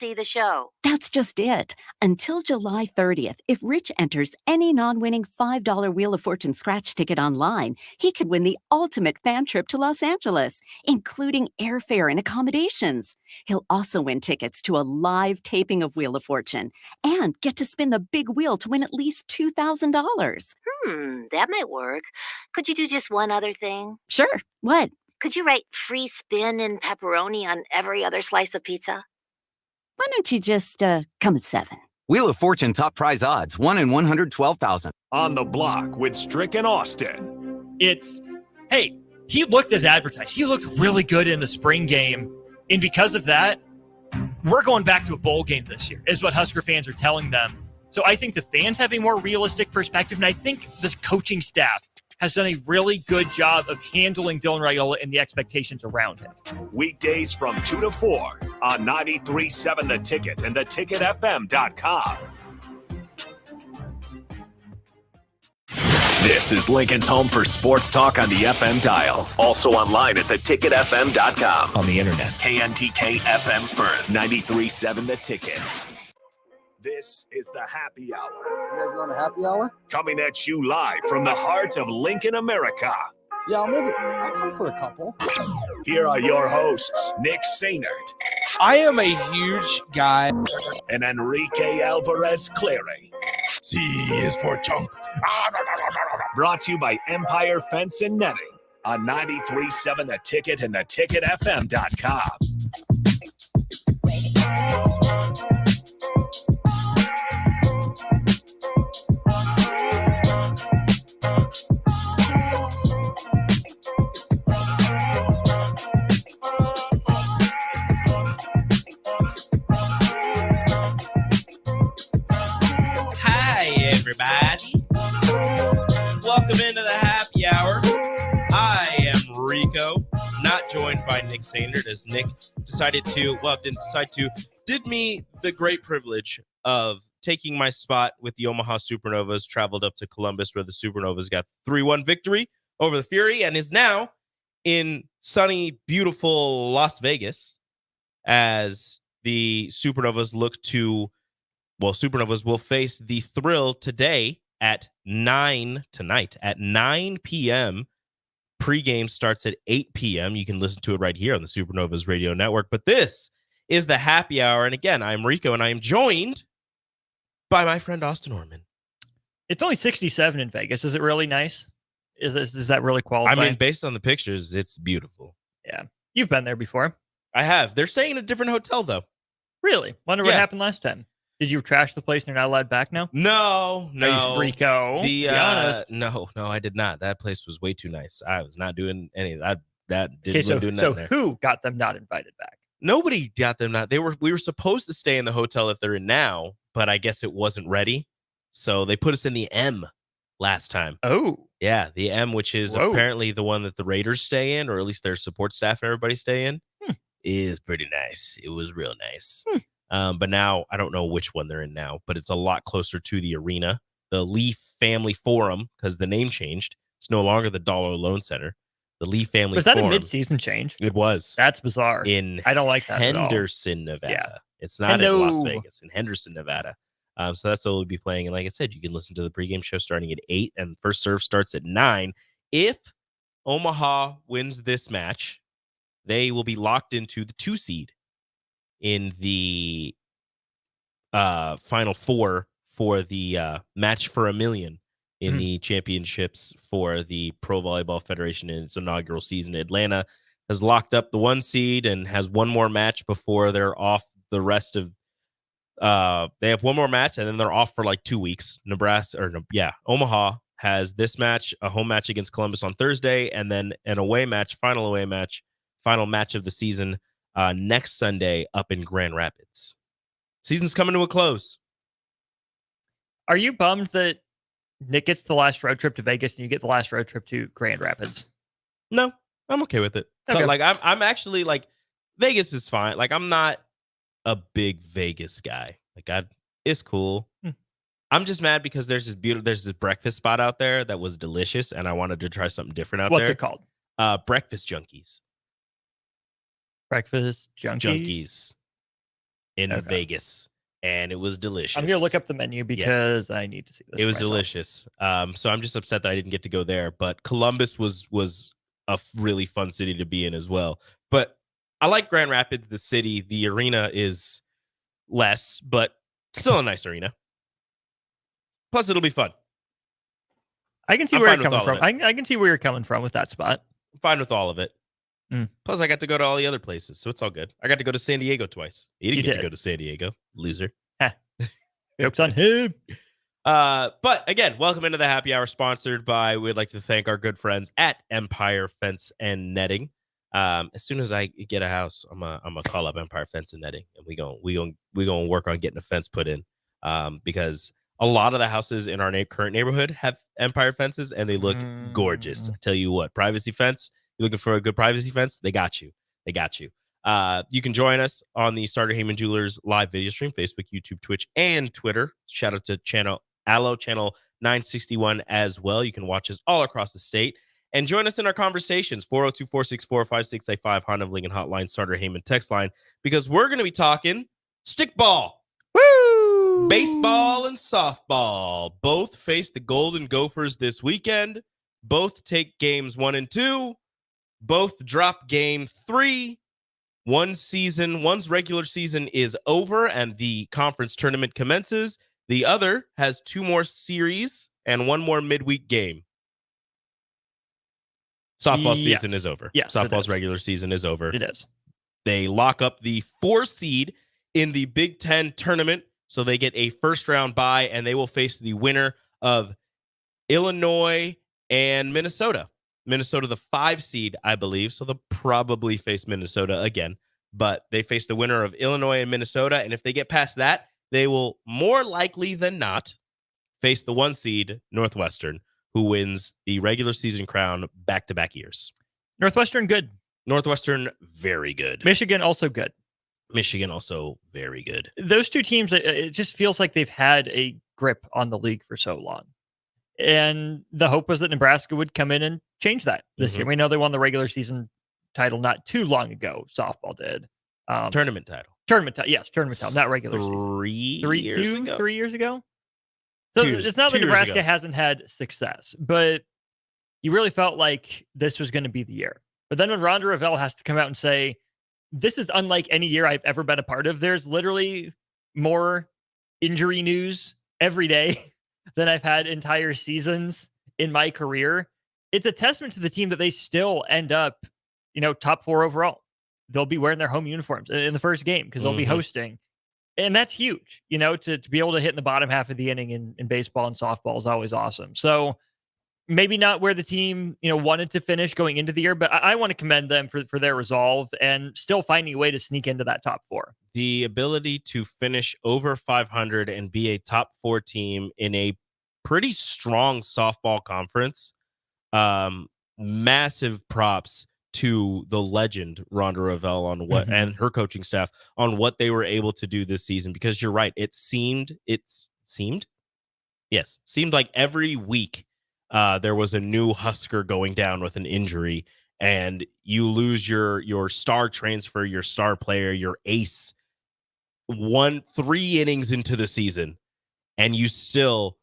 see the show. That's just it. Until July 30th, if Rich enters any non-winning $5 Wheel of Fortune scratch ticket online, he could win the ultimate fan trip to Los Angeles, including airfare and accommodations. He'll also win tickets to a live taping of Wheel of Fortune and get to spin the big wheel to win at least $2,000. That might work. Could you do just one other thing? Sure. What? Could you write free spin and pepperoni on every other slice of pizza? Why don't you just come at 7? Wheel of Fortune top prize odds, 1 in 112,000. On the Block with Strick and Austin. Hey, he looked as advertised. He looked really good in the spring game. And because of that, we're going back to a bowl game this year, is what Husker fans are telling them. So I think the fans have a more realistic perspective, and I think this coaching staff has done a really good job of handling Dylan Raiola and the expectations around him. Weekdays from 2 to 4 on 93.7 The Ticket and theticketfm.com. This is Lincoln's home for sports talk on the FM dial. Also online at theticketfm.com. On the internet. KNTK FM Firth, 93.7 The Ticket. This is the Happy Hour. You guys going to happy hour? Coming at you live from the heart of Lincoln, America. Yeah, I'll come for a couple. Here are your hosts, Nick Sainert. I am a huge guy. And Enrique Alvarez Clary. C is for chunk. Brought to you by Empire Fence and Netting on 93.7 The Ticket and theticketfm.com. Everybody, welcome into the happy hour. I am Rico, not joined by Nick Sainert, as Nick did me the great privilege of taking my spot with the Omaha Supernovas, traveled up to Columbus where the Supernovas got 3-1 victory over the Fury, and is now in sunny, beautiful Las Vegas as the Supernovas Supernovas will face the Thrill tonight at 9 p.m. Pre-game starts at 8 p.m. You can listen to it right here on the Supernovas Radio Network. But this is the happy hour. And again, I'm Rico, and I am joined by my friend Austin Orman. It's only 67 in Vegas. Is it really nice? Is that really qualifying? I mean, based on the pictures, it's beautiful. Yeah. You've been there before. I have. They're staying in a different hotel, though. Really? Wonder what happened last time. Did you trash the place and you're not allowed back now? No. Rico. Be honest. No, I did not. That place was way too nice. I was not doing any of that. Doing so there. Who got them not invited back? Nobody got them not. We were supposed to stay in the hotel that they're in now, but I guess it wasn't ready. So they put us in the M last time. Oh. Yeah, the M, which is apparently the one that the Raiders stay in, or at least their support staff and everybody stay in, is pretty nice. It was real nice. But now I don't know which one they're in now, but it's a lot closer to the arena, the Lee Family Forum, because the name changed. It's no longer the Dollar Loan Center. The Lee Family Forum. Was that a mid-season change? It was. That's bizarre. I don't like that Henderson, Nevada. Yeah. It's not in Las Vegas, in Henderson, Nevada. So that's what we'll be playing. And like I said, you can listen to the pregame show starting at 8, and first serve starts at 9. If Omaha wins this match, they will be locked into the 2 seed in the Final Four for the match for $1 million in the championships for the Pro Volleyball Federation in its inaugural season. Atlanta has locked up the 1 seed and has one more match before they're off the rest of they have one more match and then they're off for like 2 weeks. Omaha has this match, a home match against Columbus on Thursday, and then an away match, final match of the season next Sunday up in Grand Rapids. Season's coming to a close. Are you bummed that Nick gets the last road trip to Vegas and you get the last road trip to Grand Rapids? No, I'm okay with it. Okay. Like I'm actually like, Vegas is fine. Like I'm not a big Vegas guy. Like it's cool. I'm just mad because there's this breakfast spot out there that was delicious and I wanted to try something different out there. What's it called? Breakfast Junkies. Breakfast Junkies? Junkies in Vegas, and it was delicious. I'm gonna look up the menu because I need to see this. It was delicious. So I'm just upset that I didn't get to go there. But Columbus was a really fun city to be in as well. But I like Grand Rapids, the city. The arena is less, but still a nice arena. Plus, it'll be fun. I can see where you're coming from. I can see where you're coming from with that spot. I'm fine with all of it. Plus, I got to go to all the other places, so it's all good. I got to go to San Diego twice. You didn't get to go to San Diego, loser. Joke's on him. But again, welcome into the happy hour, sponsored by. We'd like to thank our good friends at Empire Fence and Netting. As soon as I get a house, I'm gonna call up Empire Fence and Netting, and we gonna work on getting a fence put in. Because a lot of the houses in our current neighborhood have Empire fences, and they look gorgeous. I tell you what, privacy fence. You're looking for a good privacy fence? They got you. They got you. You can join us on the Starter Heyman Jewelers live video stream, Facebook, YouTube, Twitch, and Twitter. Shout out to channel 961 as well. You can watch us all across the state and join us in our conversations. 402-464-5685 Honda of Lincoln Hotline, Starter Heyman text line, because we're going to be talking stickball. Woo! Baseball and softball both face the Golden Gophers this weekend. Both take games 1 and 2. Both drop game 3. One's regular season is over and the conference tournament commences. The other has 2 more series and 1 more midweek game. Softball season is over. Yes, softball's regular season is over. It is. They lock up the 4 seed in the Big Ten tournament, so they get a first round bye, and they will face the winner of Illinois and Minnesota. Minnesota, the 5 seed, I believe, so they'll probably face Minnesota again. But they face the winner of Illinois and Minnesota, and if they get past that, they will more likely than not face the 1 seed, Northwestern, who wins the regular season crown back-to-back years. Northwestern, good. Northwestern, very good. Michigan, also good. Michigan, also very good. Those 2 teams, it just feels like they've had a grip on the league for so long. And the hope was that Nebraska would come in and change that this year. We know they won the regular season title not too long ago. Softball did. Tournament title. Yes, tournament title, not regular season. 3 years ago? So it's not that Nebraska hasn't had success, but you really felt like this was going to be the year. But then when Ronda Revelle has to come out and say, this is unlike any year I've ever been a part of, there's literally more injury news every day than I've had entire seasons in my career. It's a testament to the team that they still end up, top 4 overall. They'll be wearing their home uniforms in the first game because they'll be hosting. And that's huge, to be able to hit in the bottom half of the inning in baseball and softball is always awesome. So maybe not where the team, wanted to finish going into the year, but I want to commend them for their resolve and still finding a way to sneak into that top 4. The ability to finish over 500 and be a top 4 team in a pretty strong softball conference. Massive props to the legend Ronda Revelle on what and her coaching staff on what they were able to do this season, because you're right. It seemed like every week there was a new Husker going down with an injury, and you lose your star transfer, your star player, your ace 3 innings into the season, and you still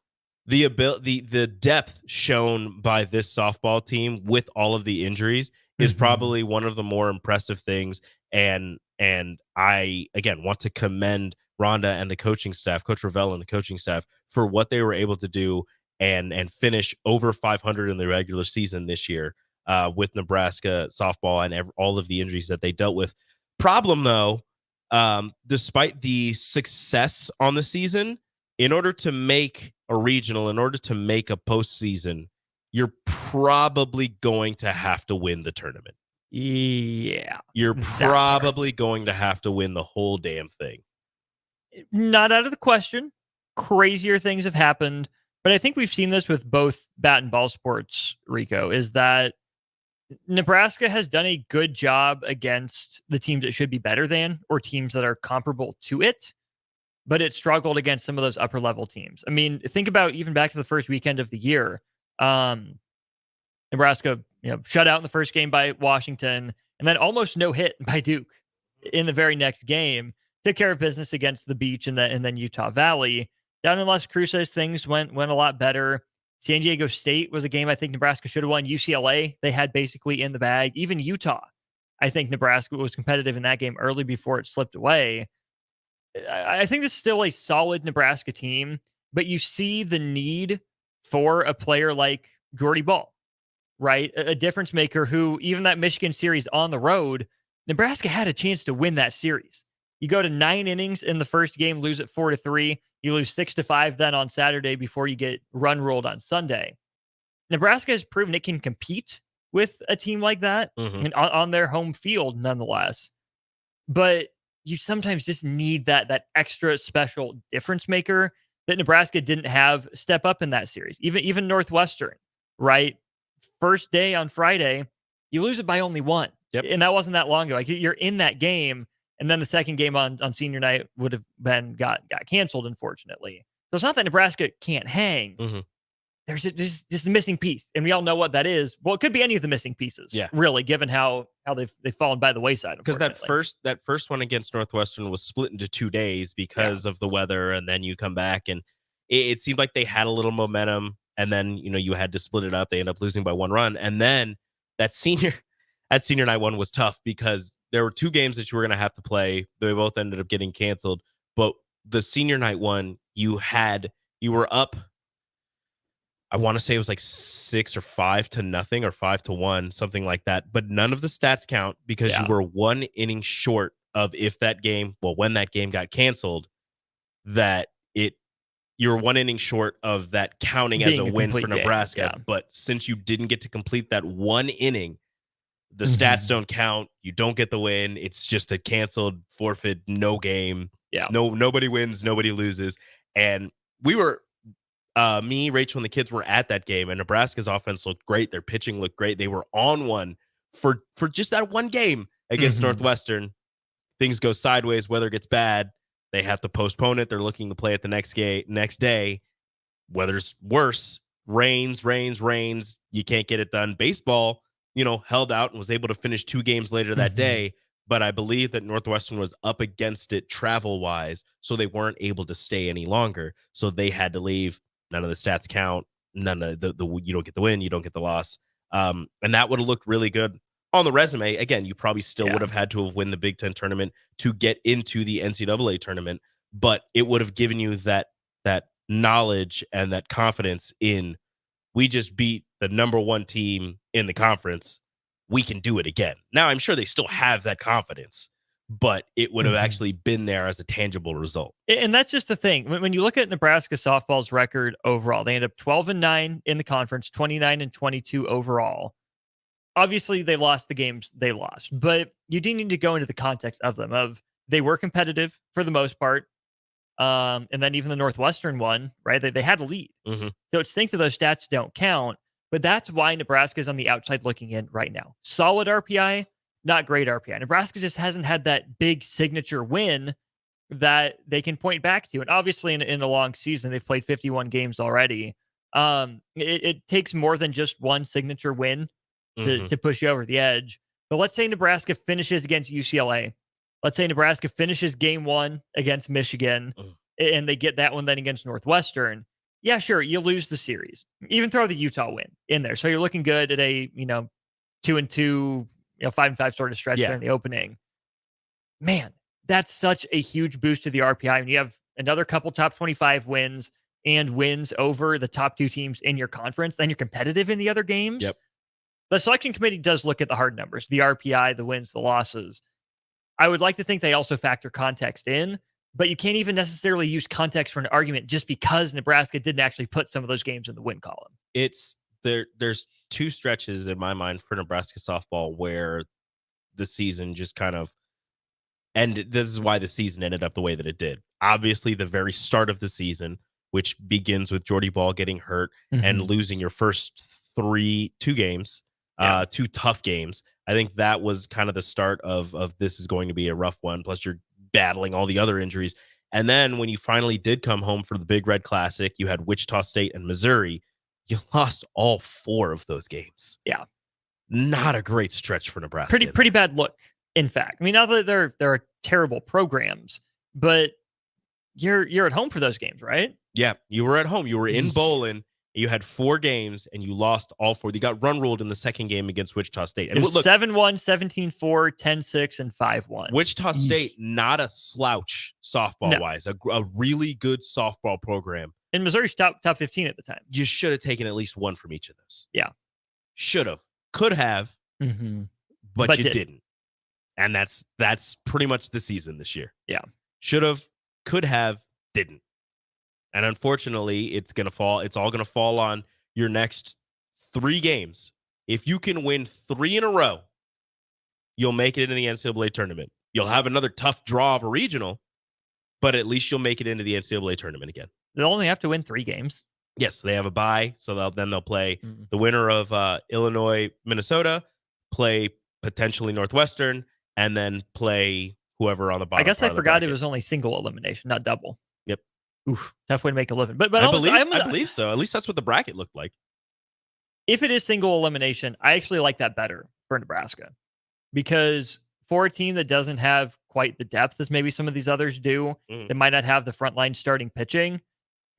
the depth shown by this softball team with all of the injuries is probably one of the more impressive things. And I, again, want to commend Rhonda and the coaching staff, Coach Revelle and the coaching staff, for what they were able to do and finish over 500 in the regular season this year with Nebraska softball and all of the injuries that they dealt with. Problem, though, despite the success on the season, in order to make a regional, in order to make a postseason, you're probably going to have to win the tournament. Yeah. You're probably going to have to win the whole damn thing. Not out of the question. Crazier things have happened, but I think we've seen this with both bat and ball sports, Rico, is that Nebraska has done a good job against the teams that should be better than, or teams that are comparable to it, but it struggled against some of those upper level teams. I mean, think about even back to the first weekend of the year. Nebraska, shut out in the first game by Washington, and then almost no hit by Duke in the very next game. took care of business against the Beach and then Utah Valley. Down in Las Cruces, things went a lot better. San Diego State was a game I think Nebraska should have won. UCLA, they had basically in the bag. Even Utah, I think Nebraska was competitive in that game early before it slipped away. I think this is still a solid Nebraska team, but you see the need for a player like Jordy Ball, right? A difference maker who, even that Michigan series on the road, Nebraska had a chance to win that series. You go to 9 innings in the first game, lose it 4-3. You lose 6-5 then on Saturday before you get run ruled on Sunday. Nebraska has proven it can compete with a team like that and on their home field nonetheless. But you sometimes just need that extra special difference maker that Nebraska didn't have step up in that series. Even Northwestern, right? First day on Friday, you lose it by only 1. Yep. And that wasn't that long ago. Like, you're in that game, and then the second game on senior night would have been got canceled, unfortunately. So it's not that Nebraska can't hang. There's just a missing piece, and we all know what that is. Well, it could be any of the missing pieces, really, given how they've fallen by the wayside. Because that first one against Northwestern was split into 2 days because of the weather, and then you come back, and it seemed like they had a little momentum, and then you had to split it up. They end up losing by 1 run, and then that senior night one was tough because there were 2 games that you were going to have to play. They both ended up getting canceled, but the senior night one, you were up. I want to say it was like 6 or 5-0 or 5-1, something like that. But none of the stats count because you were 1 inning short of when that game got canceled, you were 1 inning short of that counting as a win for Nebraska. Game. But since you didn't get to complete that 1 inning, the stats don't count. You don't get the win. It's just a canceled, forfeit, no game. Yeah. Nobody wins, nobody loses. And we were me, Rachel, and the kids were at that game, and Nebraska's offense looked great. Their pitching looked great. They were on one for just that one game against Northwestern. Things go sideways. Weather gets bad. They have to postpone it. They're looking to play it the next day. Weather's worse. Rains. You can't get it done. Baseball, held out and was able to finish 2 games later that day. But I believe that Northwestern was up against it travel-wise, so they weren't able to stay any longer. So they had to leave. None of the stats count. None of the you don't get the win, you don't get the loss. And that would have looked really good on the resume. Again, you probably still would have had to have won the Big Ten tournament to get into the NCAA tournament, but it would have given you that knowledge and that confidence in, we just beat the number 1 team in the conference. We can do it again. Now, I'm sure they still have that confidence, but it would have actually been there as a tangible result. And that's just the thing. When you look at Nebraska softball's record overall, they end up 12-9 in the conference, 29-22 overall. Obviously, they lost the games they lost, but you do need to go into the context of them. They were competitive for the most part, and then even the Northwestern one, right? They had a lead. So it stinks that those stats don't count, but that's why Nebraska is on the outside looking in right now. Solid RPI, not great RPI. Nebraska just hasn't had that big signature win that they can point back to. And obviously in a long season, they've played 51 games already. It takes more than just one signature win to push you over the edge. But let's say Nebraska finishes against UCLA. Let's say Nebraska finishes game 1 against Michigan and they get that one then against Northwestern. Yeah, sure, you lose the series. Even throw the Utah win in there. So you're looking good at a, 2-2, 5-5 sort of stretch there in the opening. Man, that's such a huge boost to the RPI. When you have another couple top 25 wins and wins over the top 2 teams in your conference, and you're competitive in the other games. Yep. The selection committee does look at the hard numbers, the RPI, the wins, the losses. I would like to think they also factor context in, but you can't even necessarily use context for an argument just because Nebraska didn't actually put some of those games in the win column. There's 2 stretches in my mind for Nebraska softball where the season just kind of ended. This is why the season ended up the way that it did. Obviously, the very start of the season, which begins with Jordy Ball getting hurt and losing your first 2 games, 2 tough games. I think that was kind of the start of this is going to be a rough one. Plus, you're battling all the other injuries. And then when you finally did come home for the Big Red Classic, you had Wichita State and Missouri. You lost all 4 of those games. Yeah. Not a great stretch for Nebraska. Pretty bad look, in fact. I mean, not that they're terrible programs, but you're at home for those games, right? Yeah, you were at home. You were in Bowling. You had 4 games, and you lost all 4. You got run ruled in the second game against Wichita State. And it was look, 7-1, 17-4, 10-6, and 5-1. Wichita State, not a slouch softball-wise. A really good softball program. And Missouri's top 15 at the time. You should have taken at least one from each of those. Yeah. Should have. Could have, but you didn't. And that's pretty much the season this year. Yeah. Should have, could have, didn't. And unfortunately, it's all going to fall on your next 3 games. If you can win 3 in a row, you'll make it into the NCAA tournament. You'll have another tough draw of a regional, but at least you'll make it into the NCAA tournament again. They'll only have to win 3 games. Yes, they have a bye, so they'll play the winner of Illinois, Minnesota, play potentially Northwestern, and then play whoever on the bottom. I guess I forgot it was only single elimination, not double. Yep. Oof, tough way to make a living. But I believe so. At least that's what the bracket looked like. If it is single elimination, I actually like that better for Nebraska, because for a team that doesn't have quite the depth as maybe some of these others do, they might not have the frontline starting pitching.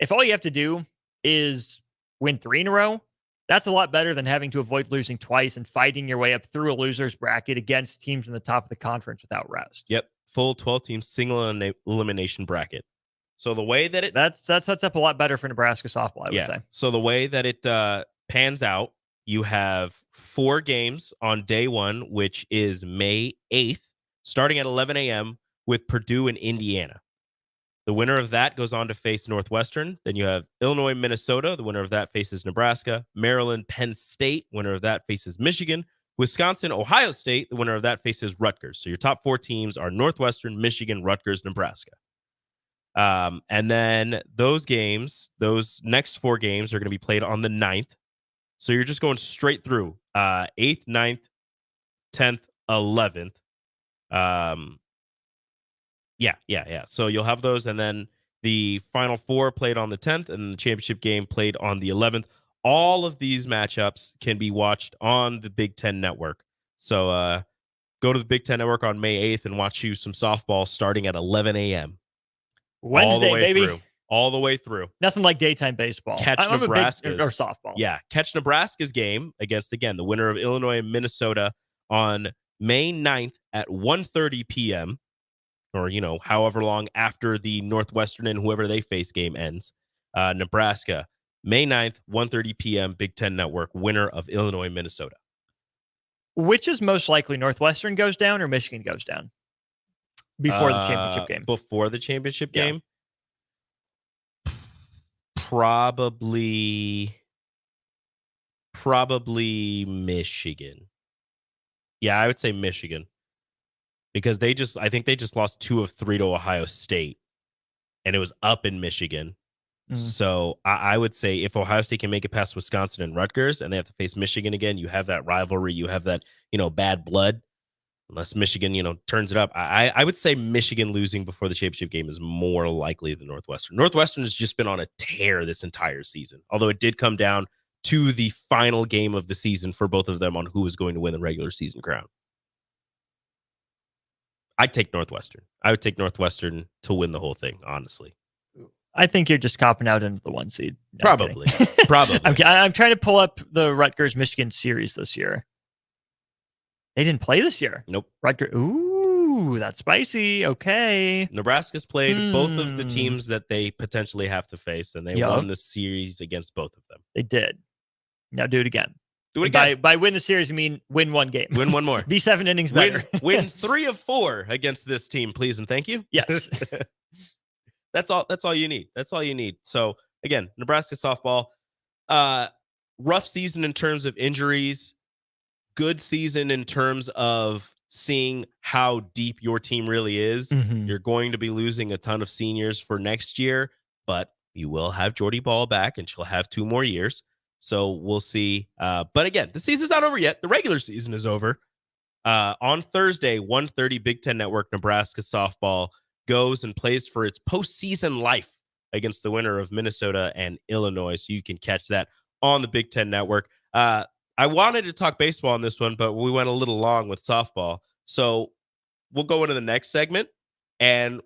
If all you have to do is win 3 in a row, that's a lot better than having to avoid losing twice and fighting your way up through a loser's bracket against teams in the top of the conference without rest. Yep. Full 12-team single elimination bracket. So the way that that sets up a lot better for Nebraska softball, I would say. So the way that it pans out, you have 4 games on day 1, which is May 8th, starting at 11 a.m. with Purdue and Indiana. The winner of that goes on to face Northwestern. Then you have Illinois, Minnesota. The winner of that faces Nebraska. Maryland, Penn State. Winner of that faces Michigan. Wisconsin, Ohio State. The winner of that faces Rutgers. So your top 4 teams are Northwestern, Michigan, Rutgers, Nebraska. And then those next 4 games are going to be played on the 9th. So you're just going straight through 8th, 9th, 10th, 11th. Yeah. So you'll have those, and then the Final 4 played on the 10th, and the championship game played on the 11th. All of these matchups can be watched on the Big Ten Network. So go to the Big Ten Network on May 8th and watch you some softball starting at 11 a.m. Wednesday, baby. All the way through. Nothing like daytime baseball. Catch Nebraska's or softball. Yeah, catch Nebraska's game against, again, the winner of Illinois and Minnesota on May 9th at 1:30 p.m. or, however long after the Northwestern and whoever they face game ends. Nebraska, May 9th, 1:30 p.m., Big Ten Network, winner of Illinois, Minnesota. Which is most likely, Northwestern goes down or Michigan goes down? Before the championship game. Before the championship game? Probably Michigan. Yeah, I would say Michigan. Because I think they just lost 2 of 3 to Ohio State, and it was up in Michigan. So I would say if Ohio State can make it past Wisconsin and Rutgers, and they have to face Michigan again, you have that rivalry, you have that bad blood. Unless Michigan turns it up, I would say Michigan losing before the championship game is more likely than Northwestern. Northwestern has just been on a tear this entire season, although it did come down to the final game of the season for both of them on who was going to win the regular season crown. I'd take Northwestern. I would take Northwestern to win the whole thing, honestly. I think you're just copping out into the 1 seed. No, Probably. Probably. I'm trying to pull up the Rutgers-Michigan series this year. They didn't play this year. Nope. Rutgers. Ooh, that's spicy. Okay. Nebraska's played both of the teams that they potentially have to face, and they won the series against both of them. They did. Now do it again. Do it again. By win the series, you mean win 1 game. Win 1 more. Be 7 innings better. Win 3 of 4 against this team, please and thank you. Yes. That's all you need. That's all you need. So again, Nebraska softball, rough season in terms of injuries, good season in terms of seeing how deep your team really is. You're going to be losing a ton of seniors for next year, but you will have Jordy Ball back, and she'll have 2 more years. So we'll see. But again, the season's not over yet. The regular season is over. On Thursday, 1:30 Big Ten Network, Nebraska softball goes and plays for its postseason life against the winner of Minnesota and Illinois. So you can catch that on the Big Ten Network. I wanted to talk baseball on this one, but we went a little long with softball. So we'll go into the next segment, and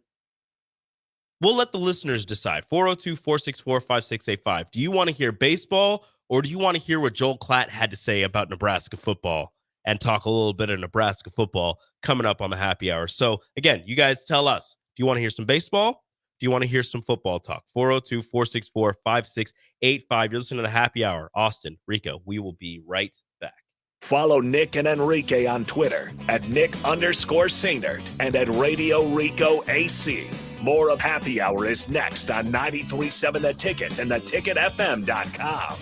We'll let the listeners decide. 402-464-5685. Do you want to hear baseball, or do you want to hear what Joel Klatt had to say about Nebraska football and talk a little bit of Nebraska football coming up on the happy hour? So, again, you guys tell us. Do you want to hear some baseball? Do you want to hear some football talk? 402-464-5685. You're listening to the happy hour. Austin, Rico, we will be right back. Follow Nick and Enrique on Twitter at Nick_Sainert and at Radio Rico AC. More of Happy Hour is next on 93.7 The Ticket and theticketfm.com.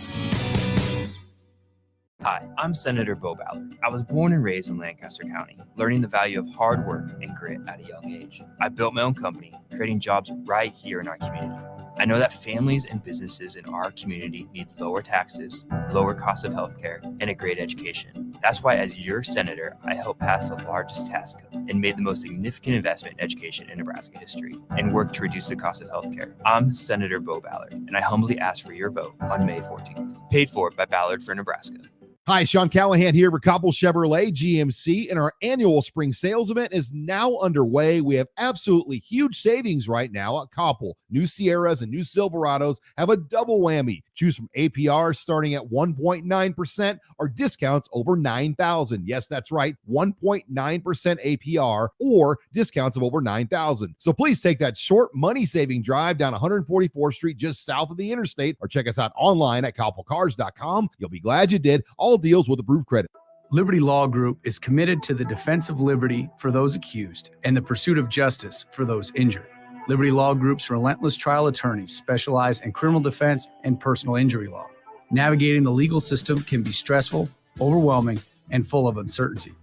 Hi, I'm Senator Bo Ballard. I was born and raised in Lancaster County, learning the value of hard work and grit at a young age. I built my own company, creating jobs right here in our community. I know that families and businesses in our community need lower taxes, lower cost of healthcare, and a great education. That's why, as your senator, I helped pass the largest tax cut and made the most significant investment in education in Nebraska history and worked to reduce the cost of healthcare. I'm Senator Bo Ballard, and I humbly ask for your vote on May 14th. Paid for by Ballard for Nebraska. Hi, Sean Callahan here for Koppel Chevrolet GMC, and our annual spring sales event is now underway. We have absolutely huge savings right now at Koppel. New Sierras and new Silverados have a double whammy. Choose from APR starting at 1.9% or discounts over $9,000. Yes, that's right, 1.9% APR or discounts of over $9,000. So please take that short money-saving drive down 144th Street just south of the interstate, or check us out online at koppelcars.com. You'll be glad you did. All deals with approved credit. Liberty Law Group is committed to the defense of liberty for those accused and the pursuit of justice for those injured. Liberty Law Group's relentless trial attorneys specialize in criminal defense and personal injury law. Navigating the legal system can be stressful, overwhelming, and full of uncertainty.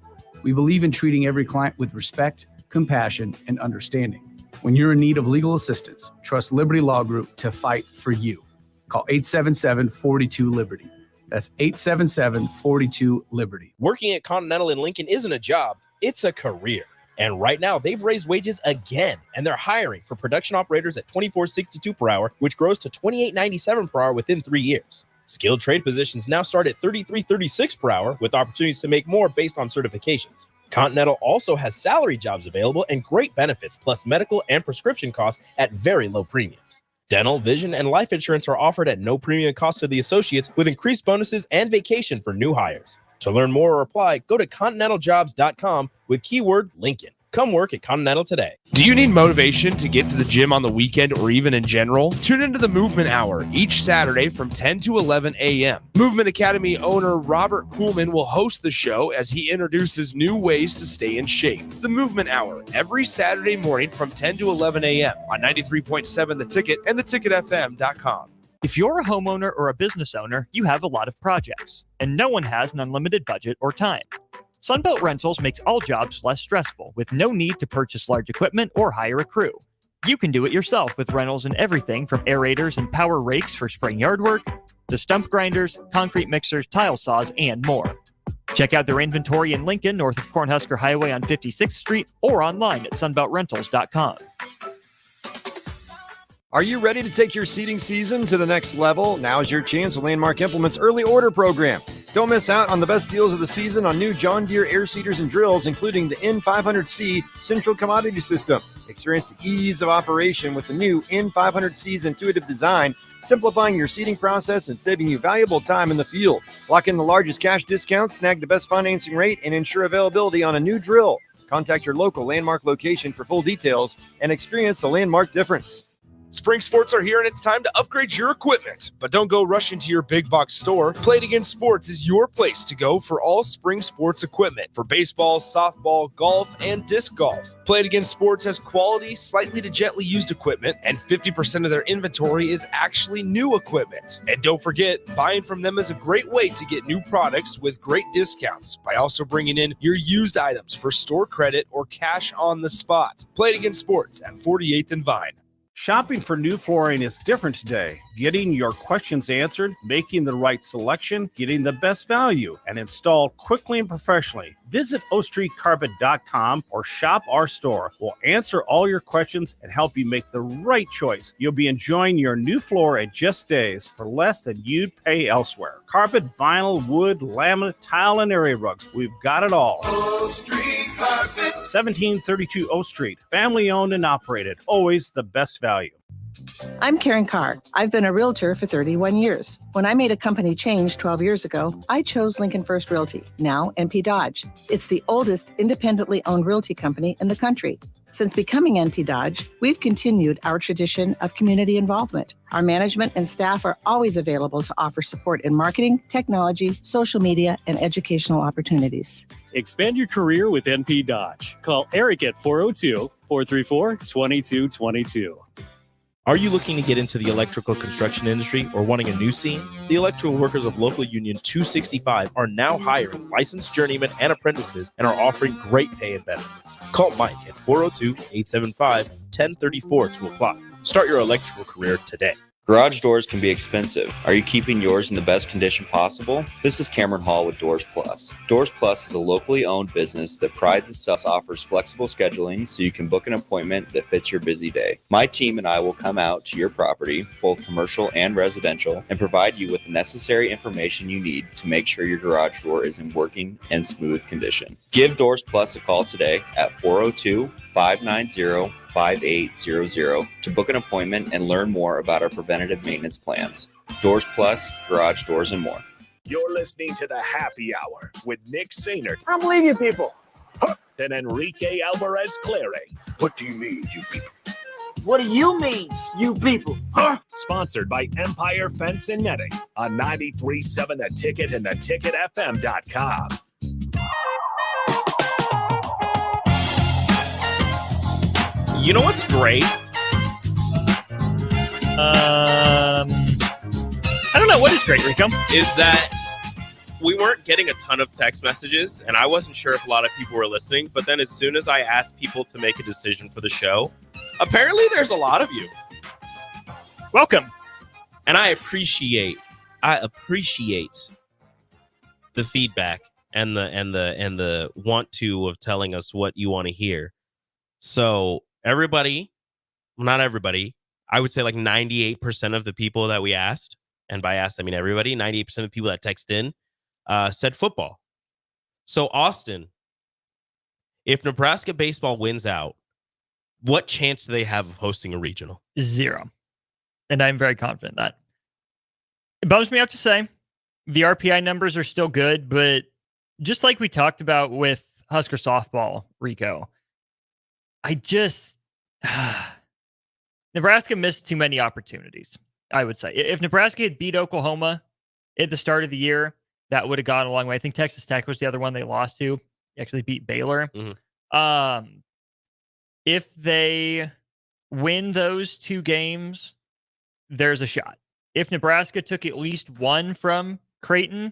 We believe in treating every client with respect, compassion, and understanding. When you're in need of legal assistance, trust Liberty Law Group to fight for you. Call 877-42-LIBERTY. That's 877-42-LIBERTY. Working at Continental in Lincoln isn't a job, it's a career. And right now, they've raised wages again, and they're hiring for production operators at $24.62 per hour, which grows to $28.97 per hour within 3 years. Skilled trade positions now start at $33.36 per hour, with opportunities to make more based on certifications. Continental also has salary jobs available and great benefits, plus medical and prescription costs at very low premiums. Dental, vision, and life insurance are offered at no premium cost to the associates, with increased bonuses and vacation for new hires. To learn more or apply, go to continentaljobs.com with keyword Lincoln. Come work at Continental today. Do you need motivation to get to the gym on the weekend or even in general? Tune into the Movement Hour each Saturday from 10 to 11 a.m. Movement Academy owner Robert Kuhlman will host the show as he introduces new ways to stay in shape. The Movement Hour every Saturday morning from 10 to 11 a.m. on 93.7 The Ticket and theticketfm.com. If you're a homeowner or a business owner, you have a lot of projects, and no one has an unlimited budget or time. Sunbelt Rentals makes all jobs less stressful, with no need to purchase large equipment or hire a crew. You can do it yourself with rentals and everything from aerators and power rakes for spring yard work to stump grinders, concrete mixers, tile saws, and more. Check out their inventory in Lincoln, north of Cornhusker Highway on 56th Street, or online at sunbeltrentals.com. Are you ready to take your seating season to the next level? Now's your chance with Landmark Implement's early order program. Don't miss out on the best deals of the season on new John Deere air seeders and drills, including the N500C Central Commodity System. Experience the ease of operation with the new N500C's intuitive design, simplifying your seeding process and saving you valuable time in the field. Lock in the largest cash discount, snag the best financing rate, and ensure availability on a new drill. Contact your local Landmark location for full details and experience the Landmark difference. Spring sports are here, and it's time to upgrade your equipment. But don't go rushing to your big box store. Play It Again Sports is your place to go for all spring sports equipment for baseball, softball, golf, and disc golf. Play It Again Sports has quality, slightly to gently used equipment, and 50% of their inventory is actually new equipment. And don't forget, buying from them is a great way to get new products with great discounts by also bringing in your used items for store credit or cash on the spot. Play It Again Sports at 48th and Vine. Shopping for new flooring is different today. Getting your questions answered, making the right selection, getting the best value, and installed quickly and professionally. Visit OakStreetCarpet.com or shop our store. We'll answer all your questions and help you make the right choice. You'll be enjoying your new floor in just days for less than you'd pay elsewhere. Carpet, vinyl, wood, laminate, tile, and area rugs. We've got it all. Oak Street Carpet. 1732 O Street. Family owned and operated. Always the best value. I'm Karen Carr. I've been a realtor for 31 years. When I made a company change 12 years ago, I chose Lincoln First Realty, now NP Dodge. It's the oldest independently owned realty company in the country. Since becoming NP Dodge, we've continued our tradition of community involvement. Our management and staff are always available to offer support in marketing, technology, social media, and educational opportunities. Expand your career with NP Dodge. Call Eric at 402-434-2222. Are you looking to get into the electrical construction industry or wanting a new scene? The electrical workers of local union 265 are now hiring licensed journeymen and apprentices and are offering great pay and benefits. Call Mike at 402-875-1034 to apply. Start your electrical career today. Garage doors can be expensive. Are you keeping yours in the best condition possible? This is Cameron Hall with Doors Plus. Doors Plus is a locally owned business that prides itself offers flexible scheduling so you can book an appointment that fits your busy day. My team and I will come out to your property, both commercial and residential, and provide you with the necessary information you need to make sure your garage door is in working and smooth condition. Give Doors Plus a call today at 402-590-5800 to book an appointment and learn more about our preventative maintenance plans. Doors Plus, garage doors, and more. You're listening to the Happy Hour with Nick Sainert. I don't believe you people. And Enrique Alvarez Clary. What do you mean, you people? What do you mean, you people? Huh? Sponsored by Empire Fence and Netting on 93.7 The Ticket and theticketfm.com. You know what's great? I don't know. What is great, Rico? Is that we weren't getting a ton of text messages, and I wasn't sure if a lot of people were listening. But then as soon as I asked people to make a decision for the show, apparently there's a lot of you. Welcome. And I appreciate the feedback and the want to of telling us what you want to hear. So everybody, well, not everybody, I would say like 98% of the people that we asked, and by asked I mean everybody, 98% of the people that text in said football. So Austin, if Nebraska baseball wins out, what chance do they have of hosting a regional? 0. And I'm very confident that. It bums me out to say the RPI numbers are still good, but just like we talked about with Husker softball, Rico, Nebraska missed too many opportunities, I would say. If Nebraska had beat Oklahoma at the start of the year, that would have gone a long way. I think Texas Tech was the other one they lost to. They actually beat Baylor. Mm-hmm. If they win those 2 games, there's a shot. If Nebraska took at least 1 from Creighton,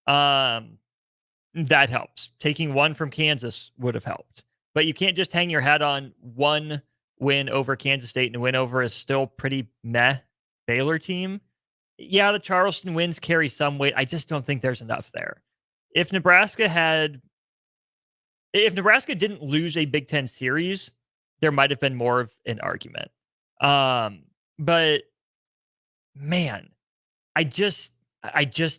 that helps. Taking 1 from Kansas would have helped. But you can't just hang your hat on 1 win over Kansas State and a win over a still pretty meh Baylor team. Yeah, the Charleston wins carry some weight. I just don't think there's enough there. If Nebraska didn't lose a Big Ten series, there might have been more of an argument. But man, I just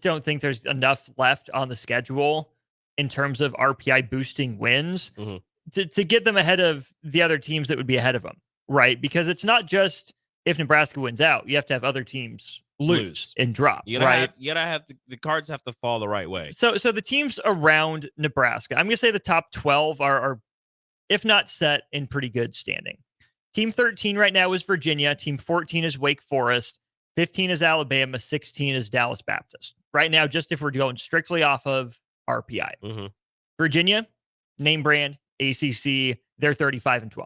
don't think there's enough left on the schedule in terms of RPI boosting wins. Mm-hmm. To get them ahead of the other teams that would be ahead of them, right? Because it's not just if Nebraska wins out, you have to have other teams lose and drop, right? You gotta have the cards have to fall the right way. So the teams around Nebraska, I'm going to say the top 12 are, if not set, in pretty good standing. Team 13 right now is Virginia. Team 14 is Wake Forest. 15 is Alabama. 16 is Dallas Baptist. Right now, just if we're going strictly off of RPI. Mm-hmm. Virginia, name brand, ACC, they're 35-12.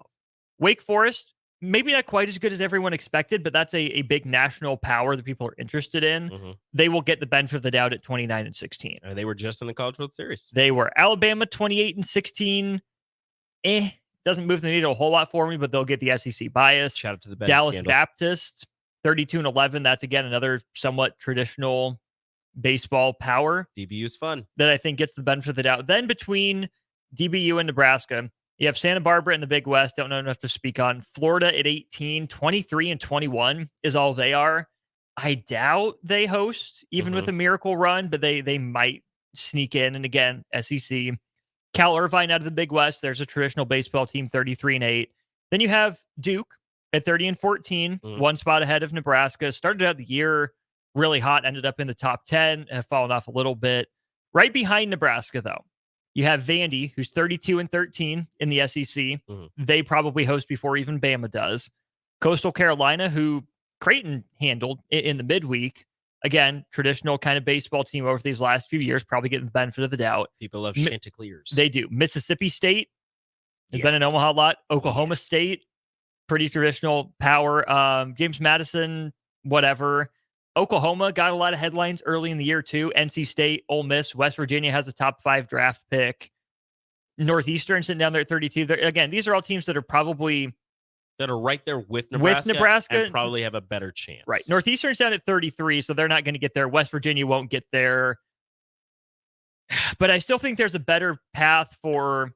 Wake Forest, maybe not quite as good as everyone expected, but that's a big national power that people are interested in. Mm-hmm. They will get the benefit of the doubt at 29-16. They were just in the College World Series. They were. Alabama 28-16. Doesn't move the needle a whole lot for me, but they'll get the SEC bias. Shout out to the Dallas scandal. Baptist 32-11. That's again another somewhat traditional baseball power. DBU is fun. That I think gets the benefit of the doubt. Then between DBU and Nebraska, you have Santa Barbara in the Big West. Don't know enough to speak on. Florida at 18, 23-21 is all they are. I doubt they host, even with a miracle run, but they might sneak in. And again, SEC. Cal Irvine out of the Big West. There's a traditional baseball team, 33-8. Then you have Duke at 30-14, one spot ahead of Nebraska. Started out the year really hot, ended up in the top 10, have fallen off a little bit. Right behind Nebraska, though, you have Vandy, who's 32-13 in the SEC. They probably host before even Bama does. Coastal Carolina, who Creighton handled in the midweek. Again, traditional kind of baseball team over these last few years, probably getting the benefit of the doubt. People love Chanticleers. They do. Mississippi State has been in Omaha a lot. Oklahoma State, pretty traditional power. James Madison, whatever. Oklahoma got a lot of headlines early in the year, too. NC State, Ole Miss, West Virginia has a top 5 draft pick. Northeastern sitting down there at 32. Again, these are all teams that are probably... that are right there with Nebraska and probably have a better chance. Right. Northeastern's down at 33, so they're not going to get there. West Virginia won't get there. But I still think there's a better path for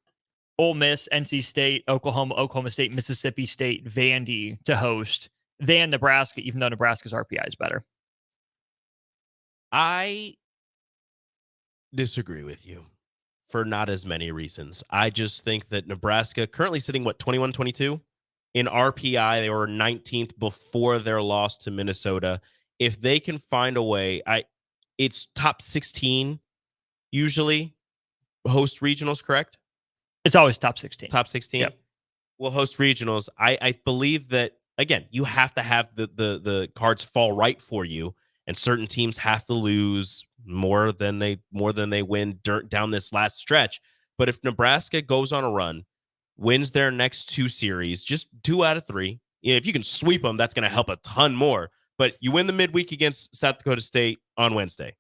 Ole Miss, NC State, Oklahoma, Oklahoma State, Mississippi State, Vandy to host than Nebraska, even though Nebraska's RPI is better. I disagree with you for not as many reasons. I just think that Nebraska currently sitting, 21-22? In RPI, they were 19th before their loss to Minnesota. If they can find a way, it's top 16 usually host regionals, correct? It's always top 16. Top 16? Yep. Will host regionals. I believe that, again, you have to have the cards fall right for you, and certain teams have to lose more than they win down this last stretch. But if Nebraska goes on a run, wins their next 2 series, just 2 out of 3. If you can sweep them, that's going to help a ton more. But you win the midweek against South Dakota State on Wednesday.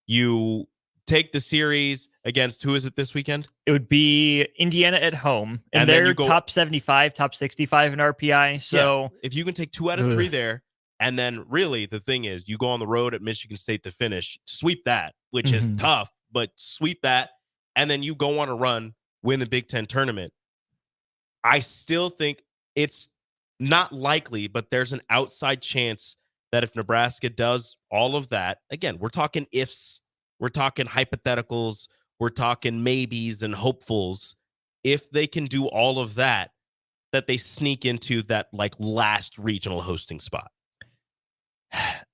You take the series against, who is it this weekend? It would be Indiana at home. And they're top 75, top 65 in RPI. So if you can take 2 out of 3 there, and then really the thing is you go on the road at Michigan State to finish, sweep that, which is tough, but sweep that, and then you go on a run, win the Big Ten tournament. I still think it's not likely, but there's an outside chance that if Nebraska does all of that, again, we're talking ifs, we're talking hypotheticals, we're talking maybes and hopefuls. If they can do all of that, that they sneak into that last regional hosting spot.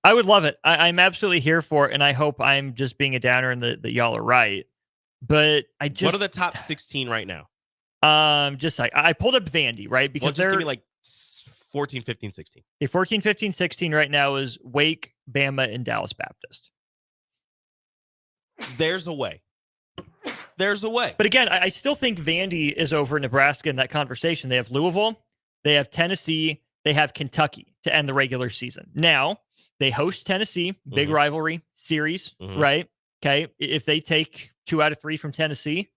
I would love it. I'm absolutely here for it, and I hope I'm just being a downer and that y'all are right. But what are the top 16 right now? Just like I pulled up Vandy, right? Because they're give me 14, 15, 16. 14, 15, 16 right now is Wake, Bama, and Dallas Baptist. There's a way. There's a way. But again, I still think Vandy is over Nebraska in that conversation. They have Louisville, they have Tennessee, they have Kentucky to end the regular season. Now, they host Tennessee, big rivalry series, right? Okay. If they take 2 out of 3 from Tennessee,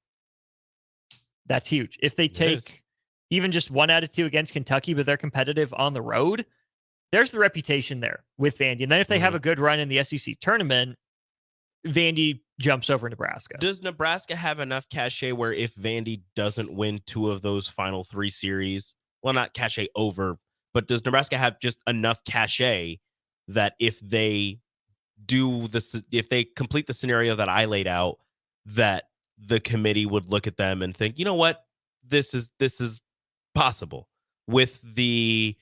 that's huge. If they take even just 1 out of 2 against Kentucky, but they're competitive on the road, there's the reputation there with Vandy. And then if they have a good run in the SEC tournament, Vandy jumps over Nebraska. Does Nebraska have enough cachet where if Vandy doesn't win 2 of those final 3 series, well, not cachet over, but does Nebraska have just enough cachet that if they do this, if they complete the scenario that I laid out, that the committee would look at them and think, you know what, this is possible with the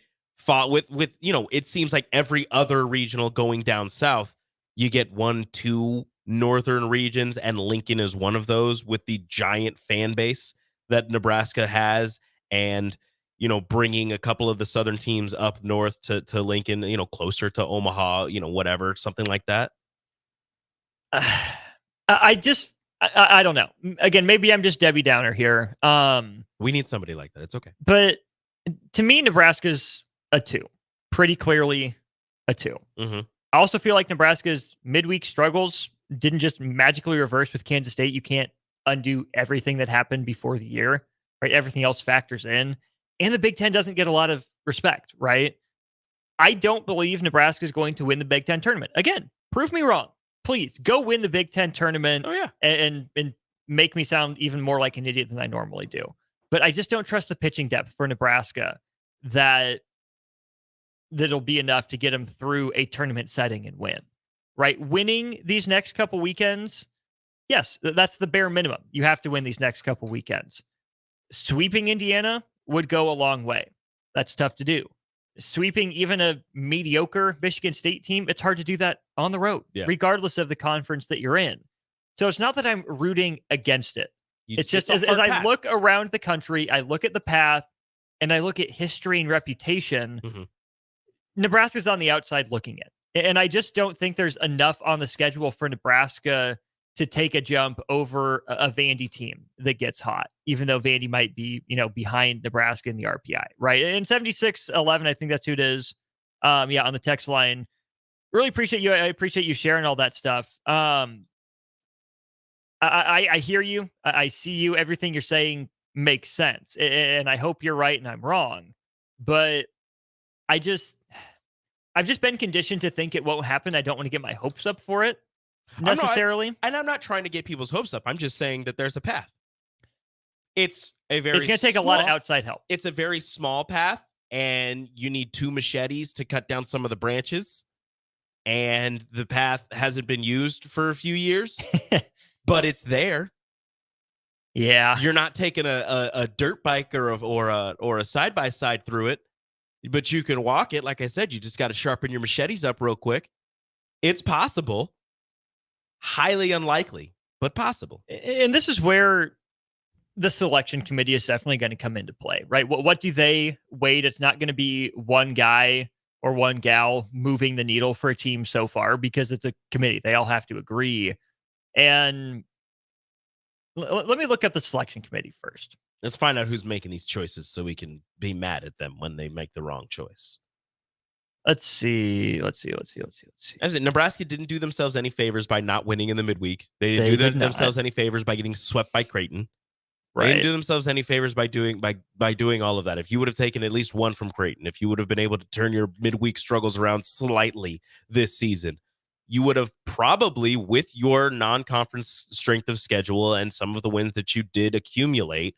with it seems like every other regional going down south, you get 1, 2 northern regions, and Lincoln is one of those with the giant fan base that Nebraska has, and bringing a couple of the southern teams up north to Lincoln, closer to Omaha, whatever, something like that. I don't know. Again, maybe I'm just Debbie Downer here. We need somebody like that. It's okay. But to me, Nebraska's a 2. Pretty clearly a 2. I also feel like Nebraska's midweek struggles didn't just magically reverse with Kansas State. You can't undo everything that happened before the year, right? Everything else factors in. And the Big Ten doesn't get a lot of respect, right? I don't believe Nebraska is going to win the Big Ten tournament. Again, prove me wrong. Please go win the Big Ten tournament. Oh, yeah. and make me sound even more like an idiot than I normally do. But I just don't trust the pitching depth for Nebraska that'll be enough to get them through a tournament setting and win, right? Winning these next couple weekends Yes, that's the bare minimum. You have to win these next couple weekends. Sweeping Indiana would go a long way. That's tough to do. Sweeping even a mediocre Michigan State team, it's hard to do that on the road, regardless of the conference that you're in. So it's not that I'm rooting against it. It's just as I look around the country, I look at the path, and I look at history and reputation. Nebraska's on the outside looking in. And I just don't think there's enough on the schedule for Nebraska to take a jump over a Vandy team that gets hot, even though Vandy might be, behind Nebraska in the RPI, right? And 76-11, I think that's who it is. On the text line. Really appreciate you. I appreciate you sharing all that stuff. I hear you. I see you. Everything you're saying makes sense. And I hope you're right and I'm wrong. But I've just been conditioned to think it won't happen. I don't want to get my hopes up for it necessarily. I'm not trying to get people's hopes up. I'm just saying that there's a path. It's going to take a lot of outside help. It's a very small path, and you need 2 machetes to cut down some of the branches. And the path hasn't been used for a few years, but it's there. Yeah, you're not taking a dirt bike or a side by side through it, but you can walk it. Like I said, you just got to sharpen your machetes up real quick. It's possible. Highly unlikely, but possible. And this is where the selection committee is definitely going to come into play, right? What do they weigh? It's not going to be one guy or one gal moving the needle for a team so far, because it's a committee. They all have to agree. And let me look up the selection committee first. Let's find out who's making these choices so we can be mad at them when they make the wrong choice. Let's see. As in, Nebraska didn't do themselves any favors by not winning in the midweek. They didn't do themselves any favors by getting swept by Creighton. Right. They didn't do themselves any favors by doing all of that. If you would have taken at least one from Creighton, if you would have been able to turn your midweek struggles around slightly this season, you would have probably, with your non-conference strength of schedule and some of the wins that you did accumulate,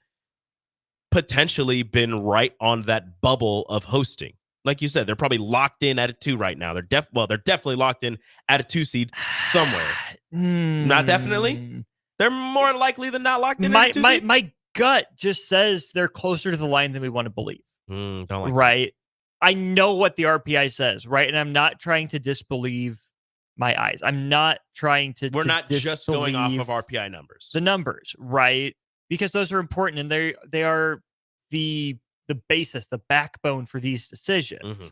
potentially been right on that bubble of hosting. Like you said, they're probably locked in at a 2 right now. They're definitely locked in at a 2 seed somewhere. Not definitely. They're more likely than not locked in at a 2 seed. My gut just says they're closer to the line than we want to believe. Don't like right. That. I know what the RPI says, right? And I'm not trying to disbelieve my eyes. I'm not trying to. We're not just going off of RPI numbers. The numbers, right? Because those are important, and they are the basis, the backbone for these decisions.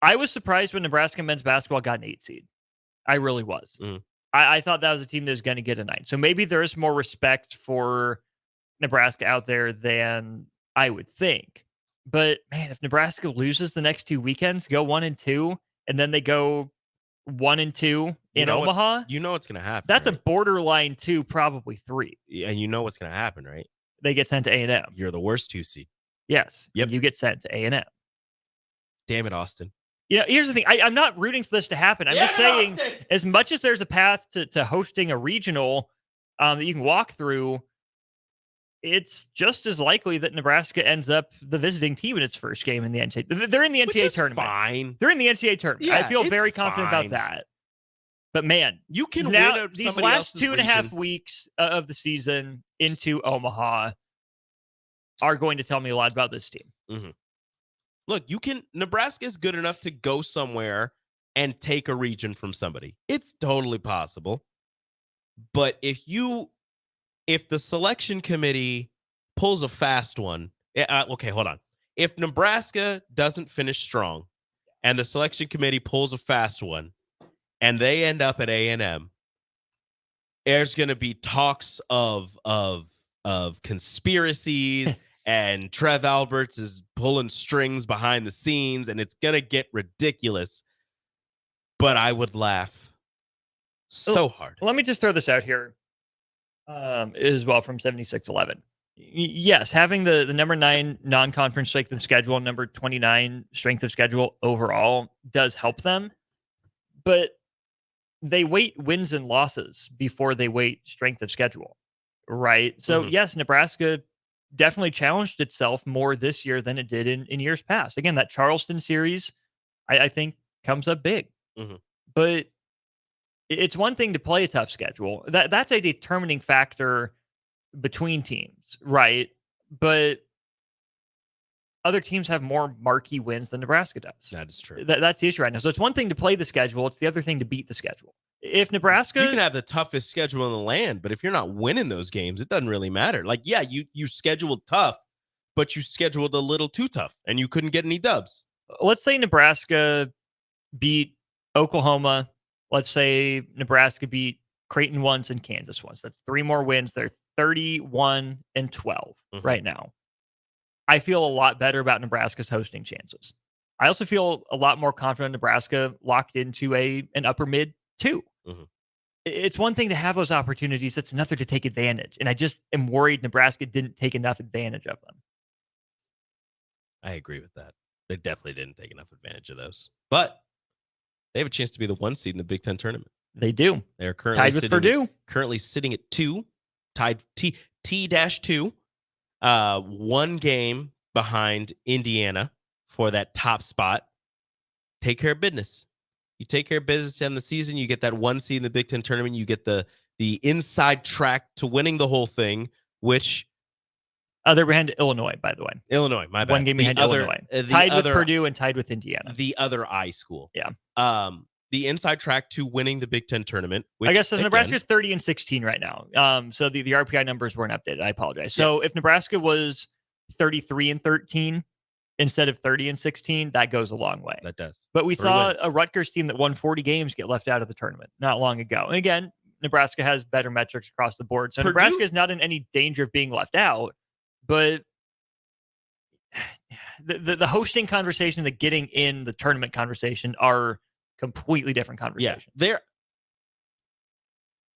I was surprised when Nebraska men's basketball got an 8 seed. I really was. I thought that was a team that was going to get a 9. So maybe there is more respect for Nebraska out there than I would think. But man, if Nebraska loses the next 2 weekends, go 1-2, and then they go 1-2 in Omaha, you know what's going to happen. That's right? A borderline 2, probably 3. And you know what's going to happen, right? They get sent to A&M. You're the worst 2 seed. Yes. Yep. You get sent to A&M. Damn it, Austin. Here's the thing. I'm not rooting for this to happen. I'm just saying, Austin, as much as there's a path to hosting a regional that you can walk through, it's just as likely that Nebraska ends up the visiting team in its first game in the NCAA. They're in the NCAA tournament. Fine. They're in the NCAA tournament. Yeah, I feel very confident about that. But man, you can now win these last 2.5 weeks of the season into Omaha are going to tell me a lot about this team. Look, Nebraska is good enough to go somewhere and take a region from somebody. It's totally possible. But if the selection committee pulls a fast one, okay, hold on. If Nebraska doesn't finish strong and the selection committee pulls a fast one and they end up at A&M, there's going to be talks of conspiracies and Trev Alberts is pulling strings behind the scenes, and it's going to get ridiculous. But I would laugh so hard. Let me just throw this out here as well from 7611. Yes, having the number 9 non-conference strength of schedule, number 29 strength of schedule overall does help them. But they weight wins and losses before they weight strength of schedule, right? So, yes, Nebraska definitely challenged itself more this year than it did in years past. Again, that Charleston series, I think, comes up big. But It's one thing to play a tough schedule. That's a determining factor between teams, right? But other teams have more marquee wins than Nebraska does. That is true. That's the issue right now. So it's one thing to play the schedule. It's the other thing to beat the schedule. If Nebraska... You can have the toughest schedule in the land, but if you're not winning those games, it doesn't really matter. Like, yeah, you scheduled tough, but you scheduled a little too tough, and you couldn't get any dubs. Let's say Nebraska beat Oklahoma. Let's say Nebraska beat Creighton once and Kansas once. That's 3 more wins. They're 31-12 right now. I feel a lot better about Nebraska's hosting chances. I also feel a lot more confident Nebraska locked into an upper mid 2. It's one thing to have those opportunities. It's another to take advantage. And I just am worried Nebraska didn't take enough advantage of them. I agree with that. They definitely didn't take enough advantage of those. But they have a chance to be the 1 seed in the Big Ten tournament. They do. They're currently tied with Purdue. Currently sitting at 2, tied T-2, 1 game behind Indiana for that top spot. Take care of business. You take care of business in the season, you get that 1 seed in the Big Ten tournament, you get the inside track to winning the whole thing, which... They're behind Illinois, by the way. Illinois, my bad. 1 game behind Illinois. Tied with Purdue and tied with Indiana. The other I school. Yeah. The inside track to winning the Big Ten tournament. Which, I guess Nebraska's 30-16 right now. So the RPI numbers weren't updated. I apologize. So if Nebraska was 33-13 instead of 30-16, that goes a long way. That does. But we saw a Rutgers team that won 40 games get left out of the tournament not long ago. And again, Nebraska has better metrics across the board. So Nebraska is not in any danger of being left out. But the hosting conversation, the getting in the tournament conversation are completely different conversations. Yeah, they're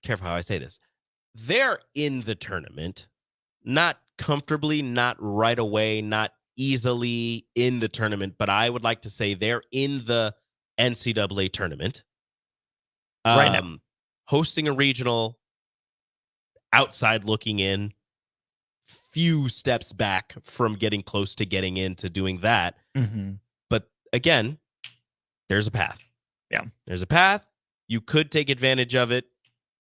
careful how I say this. They're in the tournament, not comfortably, not right away, not easily in the tournament, but I would like to say they're in the NCAA tournament. Right now. Hosting a regional, outside looking in, few steps back from getting close to getting into doing that. But again, there's a path. Yeah. There's a path. You could take advantage of it,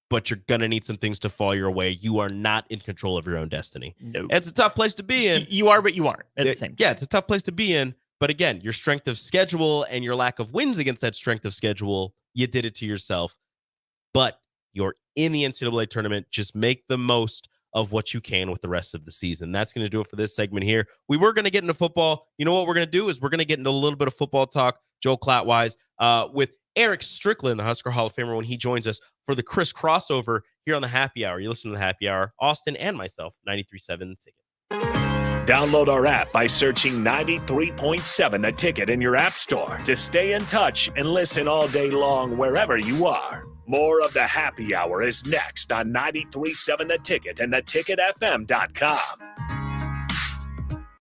but you're going to need some things to fall your way. You are not in control of your own destiny. No. It's a tough place to be in. You are, but you aren't at the same time. Yeah, it's a tough place to be in. But again, your strength of schedule and your lack of wins against that strength of schedule, you did it to yourself. But you're in the NCAA tournament. Just make the most of what you can with the rest of the season. That's going to do it for this segment here. We were going to get into football. You know what we're going to do is we're going to get into a little bit of football talk, Joel Klatt-wise, with Eric Strickland, the Husker Hall of Famer, when he joins us for the Chris crossover here on the Happy Hour. You listen to the Happy Hour, Austin and myself, 93.7 The Ticket. Download our app by searching 93.7 The Ticket in your app store to stay in touch and listen all day long wherever you are. More of the Happy Hour is next on 93.7 The Ticket and theticketfm.com.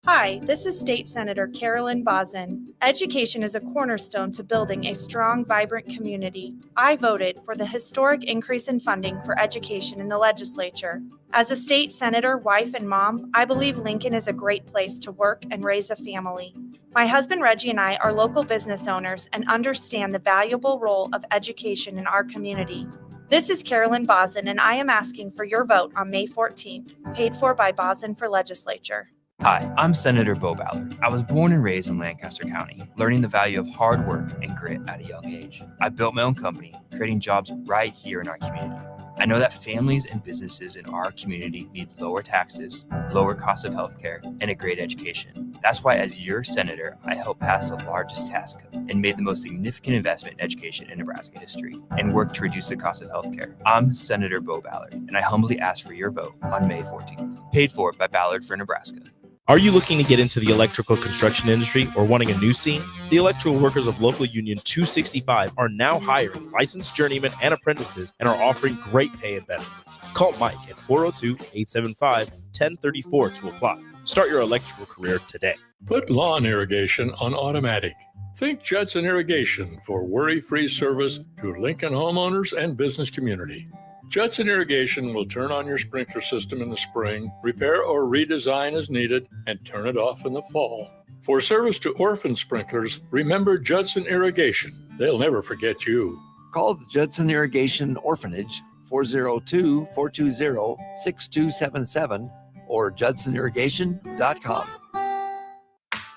Hi, this is State Senator Carolyn Bozin. Education is a cornerstone to building a strong, vibrant community. I voted for the historic increase in funding for education in the legislature. As a state senator, wife, and mom, I believe Lincoln is a great place to work and raise a family. My husband Reggie and I are local business owners and understand the valuable role of education in our community. This is Carolyn Bozin, and I am asking for your vote on May 14th, paid for by Bozin for Legislature. Hi, I'm Senator Bo Ballard. I was born and raised in Lancaster County, learning the value of hard work and grit at a young age. I built my own company, creating jobs right here in our community. I know that families and businesses in our community need lower taxes, lower cost of healthcare, and a great education. That's why, as your senator, I helped pass the largest tax cut and made the most significant investment in education in Nebraska history and worked to reduce the cost of healthcare. I'm Senator Bo Ballard, and I humbly ask for your vote on May 14th. Paid for by Ballard for Nebraska. Are you looking to get into the electrical construction industry or wanting a new scene? The electrical workers of local union 265 are now hiring licensed journeymen and apprentices and are offering great pay and benefits. Call Mike at 402-875-1034 to apply. Start your electrical career today. Put lawn irrigation on automatic. Think Judson Irrigation for worry-free service to Lincoln homeowners and business community. Judson Irrigation will turn on your sprinkler system in the spring, repair or redesign as needed, and turn it off in the fall. For service to orphan sprinklers, remember Judson Irrigation. They'll never forget you. Call the Judson Irrigation Orphanage 402-420-6277 or judsonirrigation.com.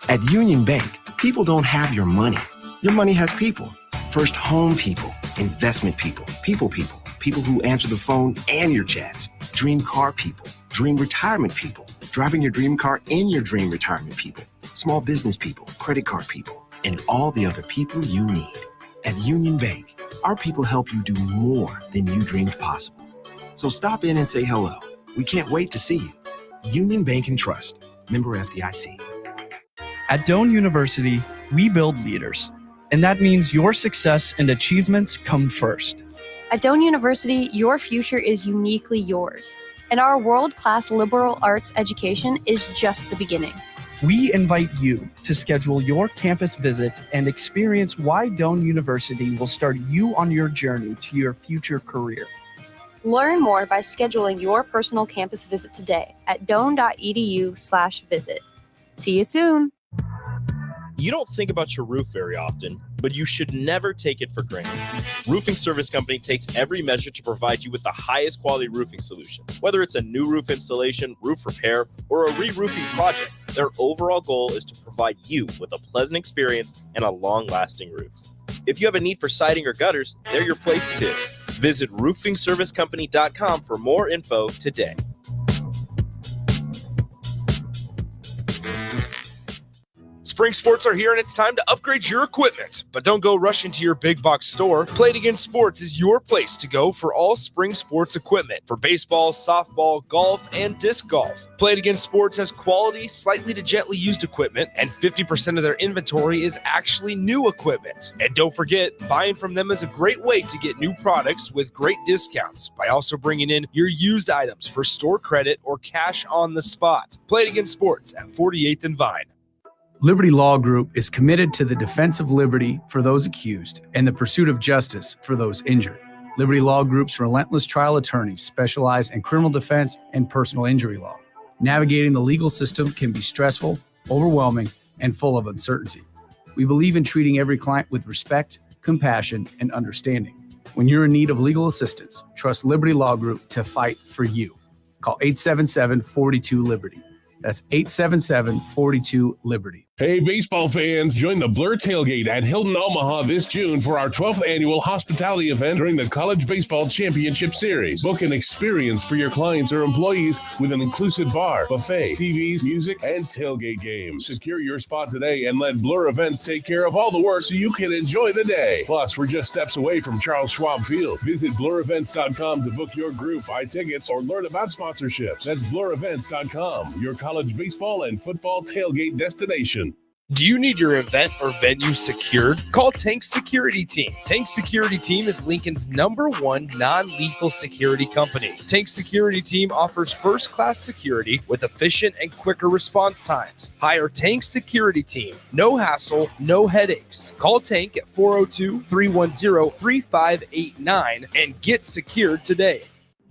At Union Bank, people don't have your money. Your money has people. First home people, investment people, people who answer the phone and your chats, dream car people, dream retirement people, driving your dream car in your dream retirement people, small business people, credit card people, and all the other people you need. At Union Bank, our people help you do more than you dreamed possible. So stop in and say hello. We can't wait to see you. Union Bank and Trust. Member FDIC. At Doane University, we build leaders. And that means your success and achievements come first. At Doane University, your future is uniquely yours. And our world-class liberal arts education is just the beginning. We invite you to schedule your campus visit and experience why Doane University will start you on your journey to your future career. Learn more by scheduling your personal campus visit today at doane.edu/visit. See you soon. You don't think about your roof very often, but you should never take it for granted. Roofing Service Company takes every measure to provide you with the highest quality roofing solution. Whether it's a new roof installation, roof repair, or a re-roofing project, their overall goal is to provide you with a pleasant experience and a long-lasting roof. If you have a need for siding or gutters, they're your place too. Visit roofingservicecompany.com for more info today. Spring sports are here and it's time to upgrade your equipment. But don't go rushing to your big box store. Play It Again Sports is your place to go for all spring sports equipment for baseball, softball, golf, and disc golf. Play It Again Sports has quality, slightly to gently used equipment, and 50% of their inventory is actually new equipment. And don't forget, buying from them is a great way to get new products with great discounts by also bringing in your used items for store credit or cash on the spot. Play It Again Sports at 48th and Vine. Liberty Law Group is committed to the defense of liberty for those accused and the pursuit of justice for those injured. Liberty Law Group's relentless trial attorneys specialize in criminal defense and personal injury law. Navigating the legal system can be stressful, overwhelming, and full of uncertainty. We believe in treating every client with respect, compassion, and understanding. When you're in need of legal assistance, trust Liberty Law Group to fight for you. Call 877-42-LIBERTY. That's 877-42-LIBERTY. Hey, baseball fans, join the Blur Tailgate at Hilton Omaha this June for our 12th annual hospitality event during the College Baseball Championship Series. Book an experience for your clients or employees with an inclusive bar, buffet, TVs, music, and tailgate games. Secure your spot today and let Blur Events take care of all the work so you can enjoy the day. Plus, we're just steps away from Charles Schwab Field. Visit blurevents.com to book your group, buy tickets, or learn about sponsorships. That's blurevents.com, your college baseball and football tailgate destination. Do you need your event or venue secured? Call Tank Security Team. Tank Security Team is Lincoln's #1 non-lethal security company. Tank Security Team offers first-class security with efficient and quicker response times. Hire Tank Security Team. No hassle, no headaches. Call Tank at 402-310-3589 and get secured today.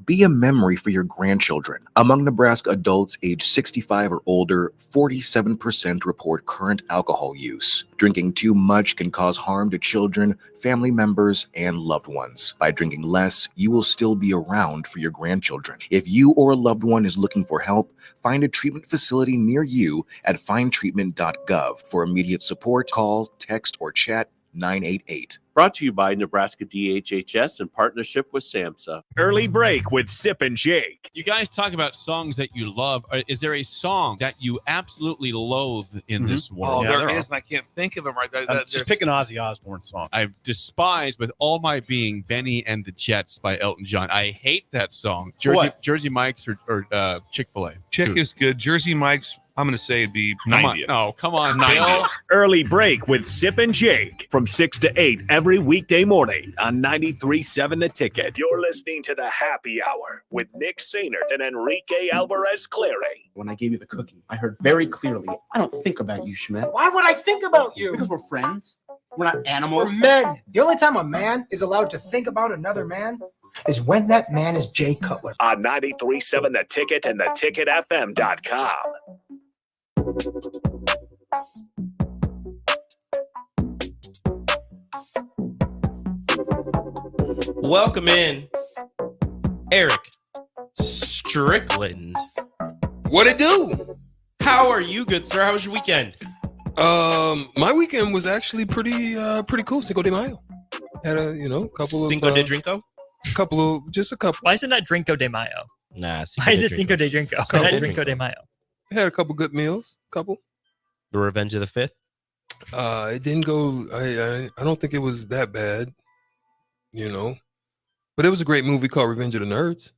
Be a memory for your grandchildren. Among Nebraska adults age 65 or older, 47% report current alcohol use. Drinking too much can cause harm to children, family members, and loved ones. By drinking less, you will still be around for your grandchildren. If you or a loved one is looking for help, find a treatment facility near you at findtreatment.gov. For immediate support, call, text, or chat 988. Brought to you by Nebraska DHHS in partnership with SAMHSA. Early break with Sip and Jake. You guys talk about songs that you love. Is there a song that you absolutely loathe in this world? Oh, there is, and I can't think of them right there. Just pick an Ozzy Osbourne song. I despise with all my being Benny and the Jets by Elton John. I hate that song. Jersey Mike's or Chick-fil-A. Chick is good. Jersey Mike's, I'm going to say it'd be 90. Come on, 90. Bill. Early break with Sip and Jake from 6 to 8 every weekday morning on 93.7 The Ticket. You're listening to the Happy Hour with Nick Sainert and Enrique Alvarez Clary. When I gave you the cookie, I heard very clearly, I don't think about you, Schmidt. Why would I think about you? Because we're friends. We're not animals. We're men. The only time a man is allowed to think about another man is when that man is Jay Cutler. On 93.7 The Ticket and theticketfm.com. Welcome in, Eric Strickland. What it do? How are you, good sir? How was your weekend? My weekend was actually pretty cool. Cinco de Mayo. Had a couple of Cinco de Drinko. Just a couple. Why isn't that Drinko de Mayo? Nah. Why is it Cinco de Drinko? Not Drinko de Mayo. Had a couple good meals. The Revenge of the Fifth. It didn't go. I don't think it was that bad. But it was a great movie called Revenge of the Nerds.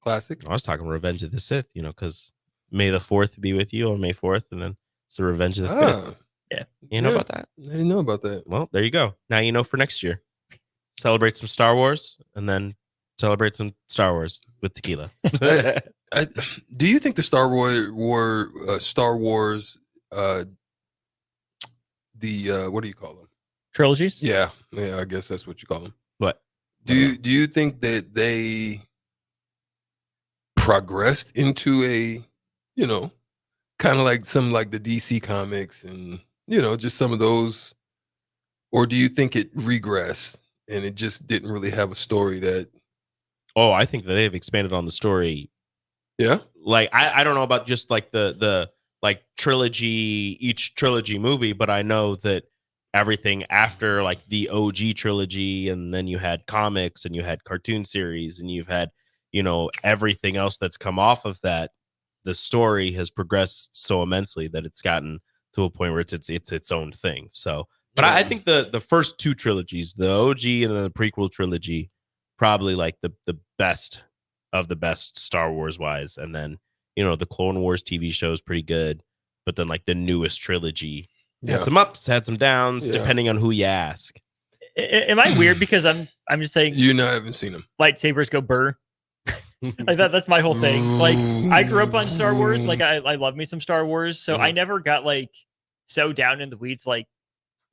Classic. I was talking Revenge of the Sith, because May the 4th be with you on May 4th, and then it's the Revenge of the 5th. Yeah. You know about that? I didn't know about that. Well, there you go. Now you know for next year. Celebrate some Star Wars, and then celebrate some Star Wars with tequila. Do you think the Star Wars, what do you call them? Trilogies? Yeah, I guess that's what you call them. What? Do you think that they progressed into a, kind of like some like the DC comics and just some of those, or do you think it regressed and it just didn't really have a story that? Oh, I think that they've expanded on the story. Yeah. Like I don't know about just like the like trilogy, each trilogy movie, but I know that everything after like the OG trilogy, and then you had comics and you had cartoon series and you've had, everything else that's come off of that, the story has progressed so immensely that it's gotten to a point where it's its own thing. So, but I think the first two trilogies, the OG and then the prequel trilogy, probably like the best of the best Star Wars wise. And then, the Clone Wars TV show is pretty good, but then like the newest trilogy had some ups, had some downs, depending on who you ask. Am I weird because I'm just saying I haven't seen them. Lightsabers go burr. Like that's my whole thing. Like I grew up on Star Wars. Like I love me some Star Wars. So I never got like so down in the weeds. Like,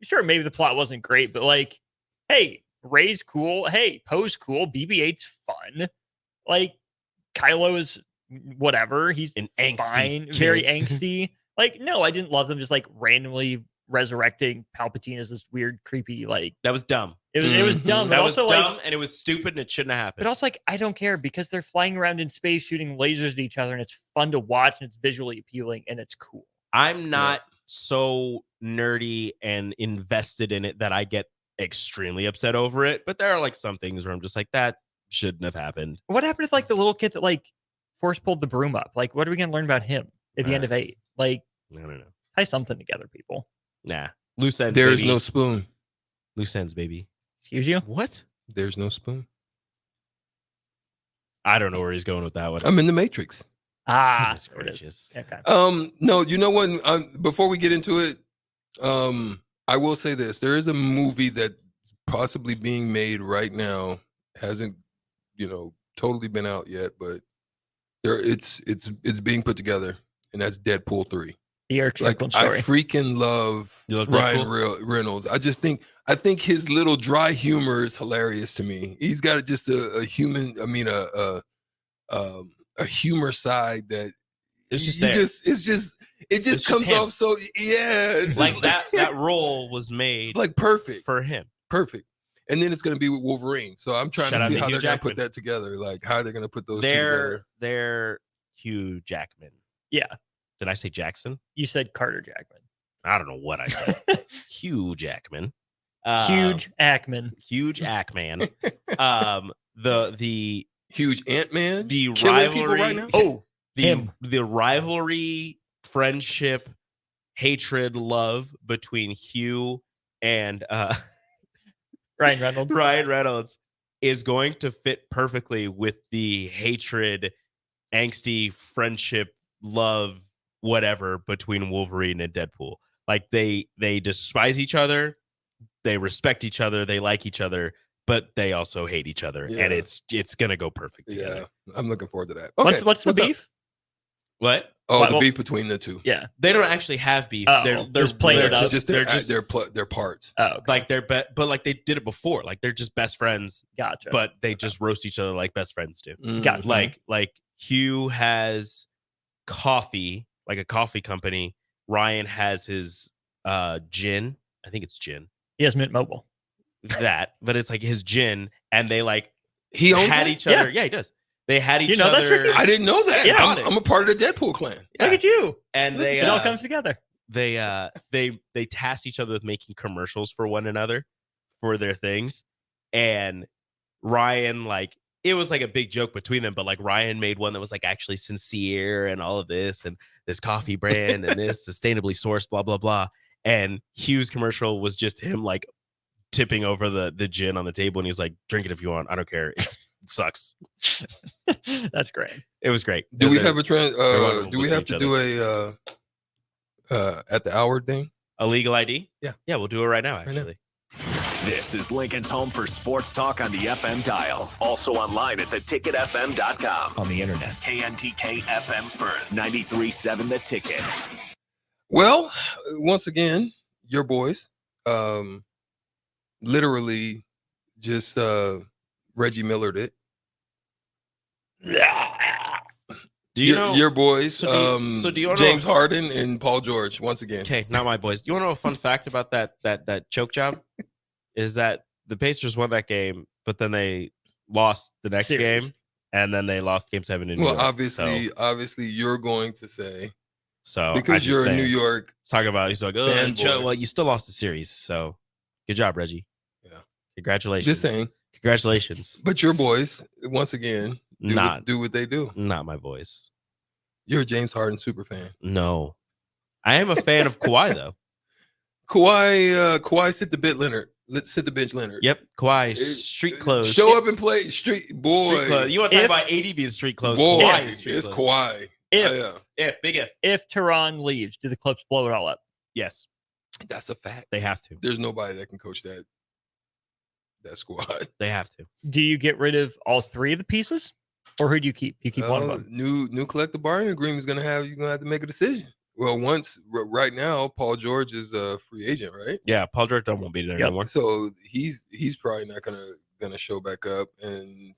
sure, maybe the plot wasn't great, but like, hey, Rey's cool. Hey, Poe's cool. BB-8's fun. Like Kylo is whatever. He's an angsty fine, kid. very angsty. Like, no, I didn't love them just like randomly resurrecting Palpatine as this weird, creepy, like that was dumb. It was dumb. That but was also dumb, like, and it was stupid, and it shouldn't have happened. but also like I don't care because they're flying around in space shooting lasers at each other, and it's fun to watch, and it's visually appealing, and it's cool. I'm not so nerdy and invested in it that I get extremely upset over it. But there are like some things where I'm just like, that shouldn't have happened. What happened to like the little kid that like force pulled the broom up? Like, what are we gonna learn about him at the end of 8? Like, I don't know. Tie something together, people. Nah, loose ends. There's baby. no spoon. Loose ends, baby. Excuse you? What? There's no spoon. I don't know where he's going with that one. I'm in the Matrix. Goodness gracious. Okay. No, you know what? Before we get into it, I will say this: there is a movie that's possibly being made right now. Hasn't, totally been out yet, but it's being put together, and that's Deadpool 3. The Eric Strickland story. I freaking love Ryan Reynolds. I think his little dry humor is hilarious to me. He's got just a human. I mean, a humor side that it just comes off so it's like that role was made like perfect for him. Perfect. And then it's going to be with Wolverine. So I'm trying to see how they're going to put that together. Like how they're going to put those two together. They're Hugh Jackman. Yeah. Did I say Jackson? You said Carter Jackman. I don't know what I said. Hugh Jackman. Huge Ackman. Huge Ackman. The huge Ant-Man. The rivalry right now? Oh, the rivalry, friendship, hatred, love between Hugh and Ryan Reynolds. Ryan Reynolds is going to fit perfectly with the hatred, angsty, friendship, love, whatever between Wolverine and Deadpool. Like they despise each other, they respect each other, they like each other, but they also hate each other, and it's gonna go perfect together. Yeah, I'm looking forward to that. Okay, what's the beef? What? Oh, the beef between the two. Yeah, they don't actually have beef. They're just playing it up. They're parts. Oh, okay. Like but like they did it before. Like they're just best friends. Gotcha. But they just roast each other like best friends do. Gotcha. Like Hugh has coffee, like a coffee company. Ryan has his gin. I think it's gin. He has Mint Mobile. that, but it's like his gin, and they like he had each other. Yeah. He does. They had each You know other. that's Ricky? I didn't know that. Yeah. I'm a part of the Deadpool clan. Yeah. Look at you. And they it all comes together. They tasked each other with making commercials for one another for their things, and Ryan, like, it was like a big joke between them, but like Ryan made one that was like actually sincere and all of this, and this coffee brand and this sustainably sourced, blah blah blah. And Hugh's commercial was just him like tipping over the gin on the table, and he's like, "Drink it if you want. I don't care. It sucks." That's great. It was great. Do we have a do we have to do a at the hour thing? A legal ID? Yeah. Yeah, we'll do it right now, actually. This is Lincoln's home for sports talk on the FM dial. Also online at theticketfm.com. On the internet. KNTK FM Firth, 93.7 The Ticket. Well, once again, your boys, literally just Reggie Millered it. Do you know your boys? So do you James know, Harden and Paul George once again. Okay, not my boys. Do you want to know a fun fact about that choke job? Is that the Pacers won that game, but then they lost the next game, and then they lost Game 7 in New York. Obviously, you're going to say so because you're in New York. Talking about he's like, well, you still lost the series, so good job, Reggie. Yeah, congratulations. Just saying, congratulations. But your boys, once again, do what they do. Not my boys. You're a James Harden super fan. No, I am a fan of Kawhi though. Kawhi sit the bench Leonard. Yep, Kawhi street clothes. Show up and play street boy. Street clothes. You want to talk about AD being street clothes? Boy, Kawhi is street it's clothes. Kawhi. If Tehran leaves, do the Clips blow it all up? Yes, that's a fact. They have to. There's nobody that can coach that squad. They have to. Do you get rid of all three of the pieces, or who do you keep? You keep one of them. New collective bargaining agreement is gonna have to make a decision. Well, right now, Paul George is a free agent, right? Yeah, Paul George won't be there anymore. So he's probably not gonna show back up, and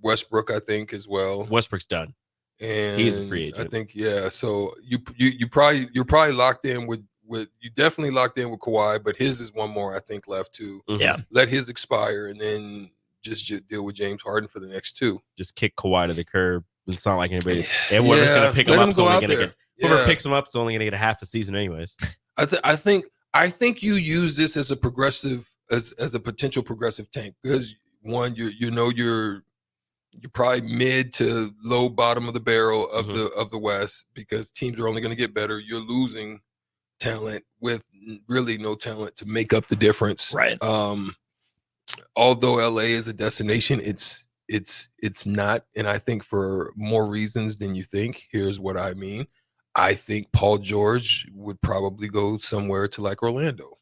Westbrook, I think, as well. Westbrook's done, and he's a free agent. I think, yeah. So you're probably locked in with you definitely locked in with Kawhi, but his is one more I think left to let his expire, and then just deal with James Harden for the next two. Just kick Kawhi to the curb. It's not like anybody. Whoever's going to pick him up is only going to get. Whoever picks him up is only going to get a half a season, anyways. I think you use this as a progressive, as a potential progressive tank, because one, you're probably mid to low bottom of the barrel of the West, because teams are only going to get better. You're losing talent with really no talent to make up the difference. Right. Although LA is a destination, it's not, and I think for more reasons than you think. Here's what I mean. I think Paul George would probably go somewhere to like Orlando.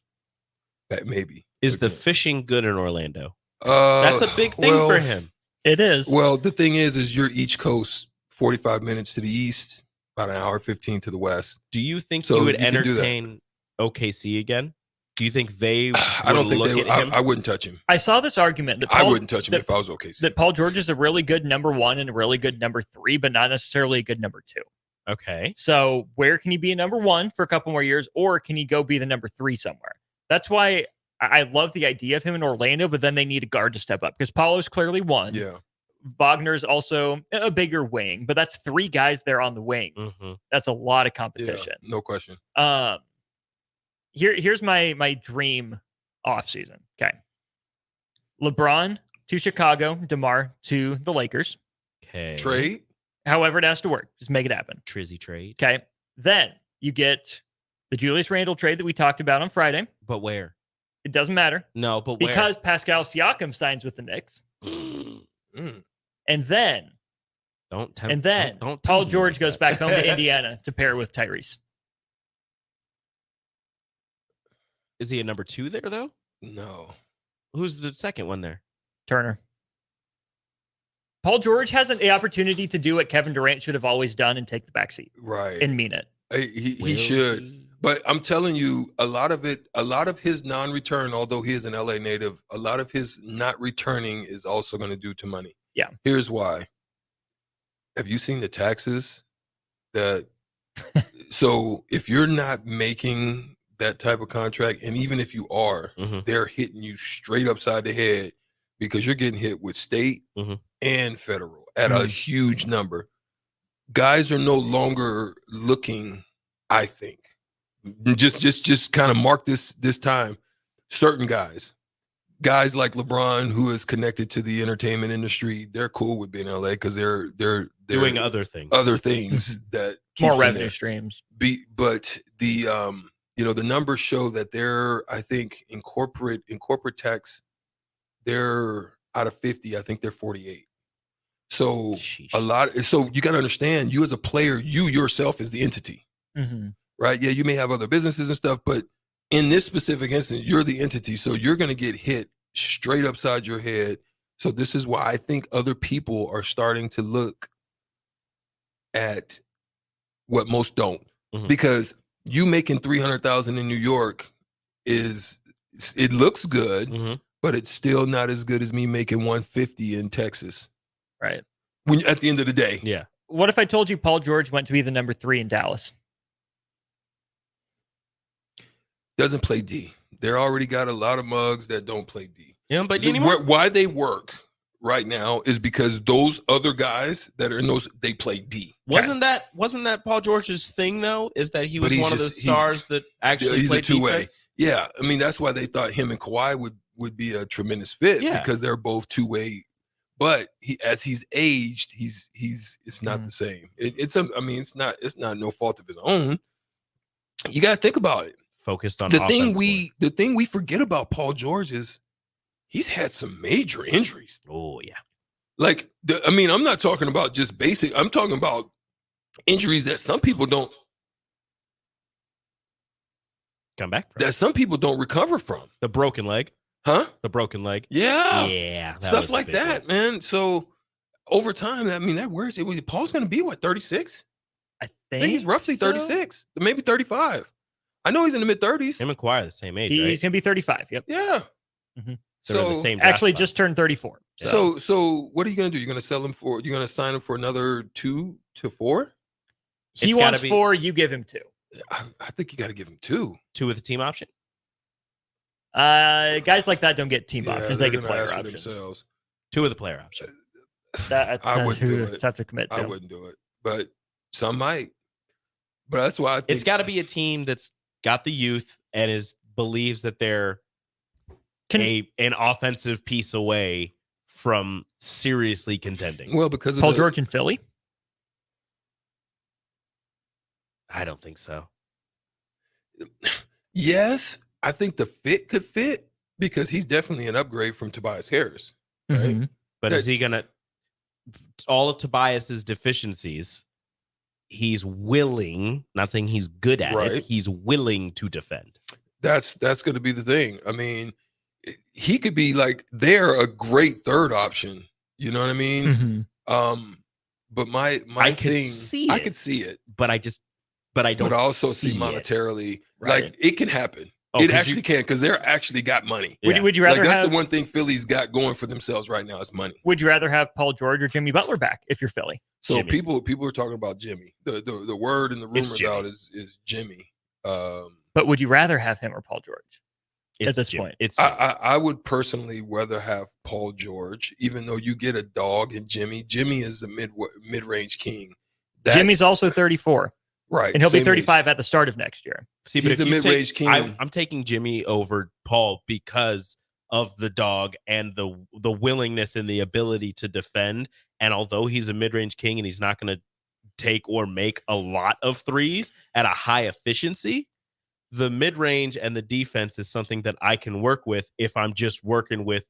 That maybe. Is the fishing good in Orlando? That's a big thing for him. It is. Well, the thing is you're East Coast, 45 minutes to the east, about an hour 15 to the west. Do you think you would entertain OKC again? Do you think they? I don't think look at him? I wouldn't touch him. I saw this argument that I wouldn't touch him if I was OKC. That Paul George is a really good number one and a really good number three, but not necessarily a good number two. Okay. So where can he be a number one for a couple more years, or can he go be the number three somewhere? That's why I love the idea of him in Orlando, but then they need a guard to step up, because Paulo's clearly one. Yeah. Wagner's also a bigger wing, but that's three guys there on the wing. Mm-hmm. That's a lot of competition. Yeah, no question. Here's my dream offseason. Okay. LeBron to Chicago, DeMar to the Lakers. Okay. Trade. However it has to work. Just make it happen. Trizzy trade. Okay. Then you get the Julius Randle trade that we talked about on Friday. But where? It doesn't matter. No, but where? Because Pascal Siakam signs with the Knicks. And then don't Paul George goes back home to Indiana to pair with Tyrese. Is he a number two there, though? No. Who's the second one there? Turner. Paul George has the opportunity to do what Kevin Durant should have always done and take the backseat. Right. And mean it. He should. But I'm telling you, a lot of his non-return, although he is an LA native, a lot of his not returning is also going to due to money. Yeah. Here's why. Have you seen the taxes that so if you're not making that type of contract, and even if you are, they're hitting you straight upside the head because you're getting hit with state and federal at a huge number. Guys are no longer looking, I think. Just kind of mark this time. Certain guys like LeBron, who is connected to the entertainment industry, they're cool with being in LA because they're doing other things that more keeps revenue them streams. But the the numbers show that they're, I think, in corporate tax, they're out of 50, I think they're 48. So so you got to understand, you as a player, you yourself is the entity, right? Yeah, you may have other businesses and stuff, but in this specific instance, you're the entity. So you're going to get hit straight upside your head. So this is why I think other people are starting to look at what most don't, because you making 300,000 in New York it looks good, but it's still not as good as me making 150 in Texas. Right. When at the end of the day. Yeah. What if I told you Paul George went to be the number 3 in Dallas? Doesn't play D. They're already got a lot of mugs that don't play D. Yeah, but anymore. Why they work right now is because those other guys that are in those, they play D. Wasn't that Paul George's thing though? Is that he was one of the stars that actually he's played a two-way. defense? Yeah, I mean that's why they thought him and Kawhi would be a tremendous fit, because they're both two-way. But as he's aged, it's not the same. It's not no fault of his own. You got to think about it. Focused on the thing we forget about Paul George is he's had some major injuries. Oh yeah. Like I'm not talking about just basic. I'm talking about injuries that some people don't come back from. That some people don't recover from. The broken leg. Huh? The broken leg. Yeah. Yeah. Stuff like that, man. So over time, that works. Paul's going to be what, 36? I think he's roughly 36, maybe 35. I know he's in the mid 30s. Him and Kawhi are the same age, He's right? going to be 35. Yep. Yeah. So they're the same draft actually class. just turned 34. So what are you going to do? You're going to sell him for? You're going to sign him for another 2 to 4? He wants 4. You give him 2. I think you got to give him 2. 2 with a team option. Guys like that don't get team options; they get player options. Themselves. 2 with a player option. I wouldn't do it. Have to commit to. I wouldn't do it, but some might. But that's why I think It's got to be a team that's got the youth and believes that they're an offensive piece away from seriously contending. Well, because of Paul George in Philly. I don't think so. Yes, I think the fit could fit because he's definitely an upgrade from Tobias Harris. Right? But is he gonna all of Tobias's deficiencies? He's willing, not saying he's good at it. He's willing to defend. That's going to be the thing. I mean, he could be like they're a great third option. You know what I mean? But my I thing, I could see it, but I don't. But I also see monetarily, like it can happen. It actually can because they're actually got money. Would you rather that's have the one thing Philly's got going for themselves right now is money. Would you rather have Paul George or Jimmy Butler back if you're Philly? So Jimmy. people are talking about Jimmy. The word and the rumors out is Jimmy. But would you rather have him or Paul George at this point? I would personally rather have Paul George, even though you get a dog in Jimmy. Jimmy is a mid-range king. Jimmy's also 34. Right. And he'll be 35 at the start of next year. See, but he's if the mid-range king. I'm taking Jimmy over Paul because of the dog and the willingness and the ability to defend. And although he's a mid-range king and he's not going to take or make a lot of threes at a high efficiency, the mid-range and the defense is something that I can work with if I'm just working with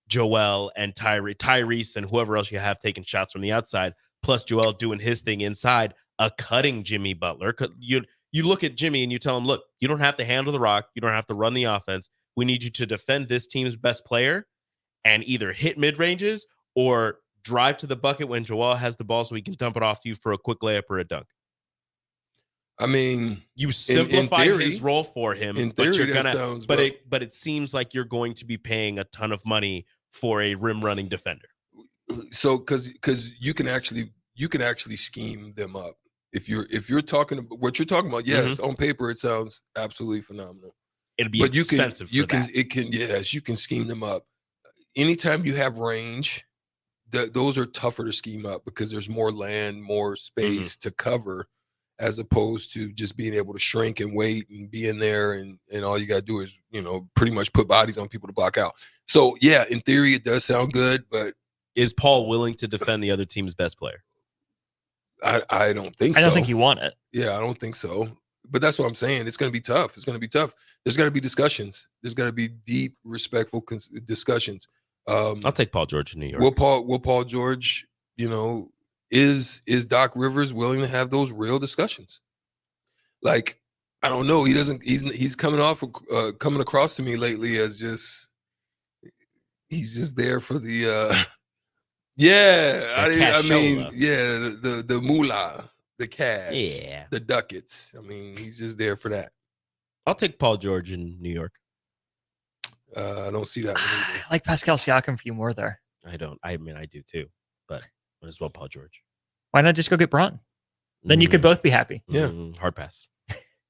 Joel and Tyrese and whoever else you have taking shots from the outside, plus Joel doing his thing inside, a cutting Jimmy Butler. You look at Jimmy and you tell him, look, you don't have to handle the rock. You don't have to run the offense. We need you to defend this team's best player and either hit mid-ranges or drive to the bucket when Joel has the ball so he can dump it off to you for a quick layup or a dunk. I mean, you simplify in theory, his role for him, in but theory, you're that gonna. sounds But well. it seems like you're going to be paying a ton of money for a rim running defender. So because you can actually scheme them up. if you're talking about what you're talking about, yes, on paper it sounds absolutely phenomenal. It'd be expensive. You can scheme them up. Anytime you have range, those are tougher to scheme up because there's more land, more space to cover, as opposed to just being able to shrink and wait and be in there and all you got to do is, pretty much put bodies on people to block out. So yeah, in theory it does sound good, but is Paul willing to defend the other team's best player? I don't think so. I don't think he won it. Yeah, I don't think so. But that's what I'm saying. It's going to be tough. It's going to be tough. There's got to be discussions. There's got to be deep, respectful discussions. I'll take Paul George in New York. Will Paul George, is Doc Rivers willing to have those real discussions? Like, I don't know. He's coming across to me lately as he's just there for the the moolah, the cash, the ducats. I mean, he's just there for that. I'll take Paul George in New York. I don't see that one either. I like Pascal Siakam for you more there. I don't. I mean, I do too, but might as well Paul George. Why not just go get Bron? Then you could both be happy. Yeah. Hard pass.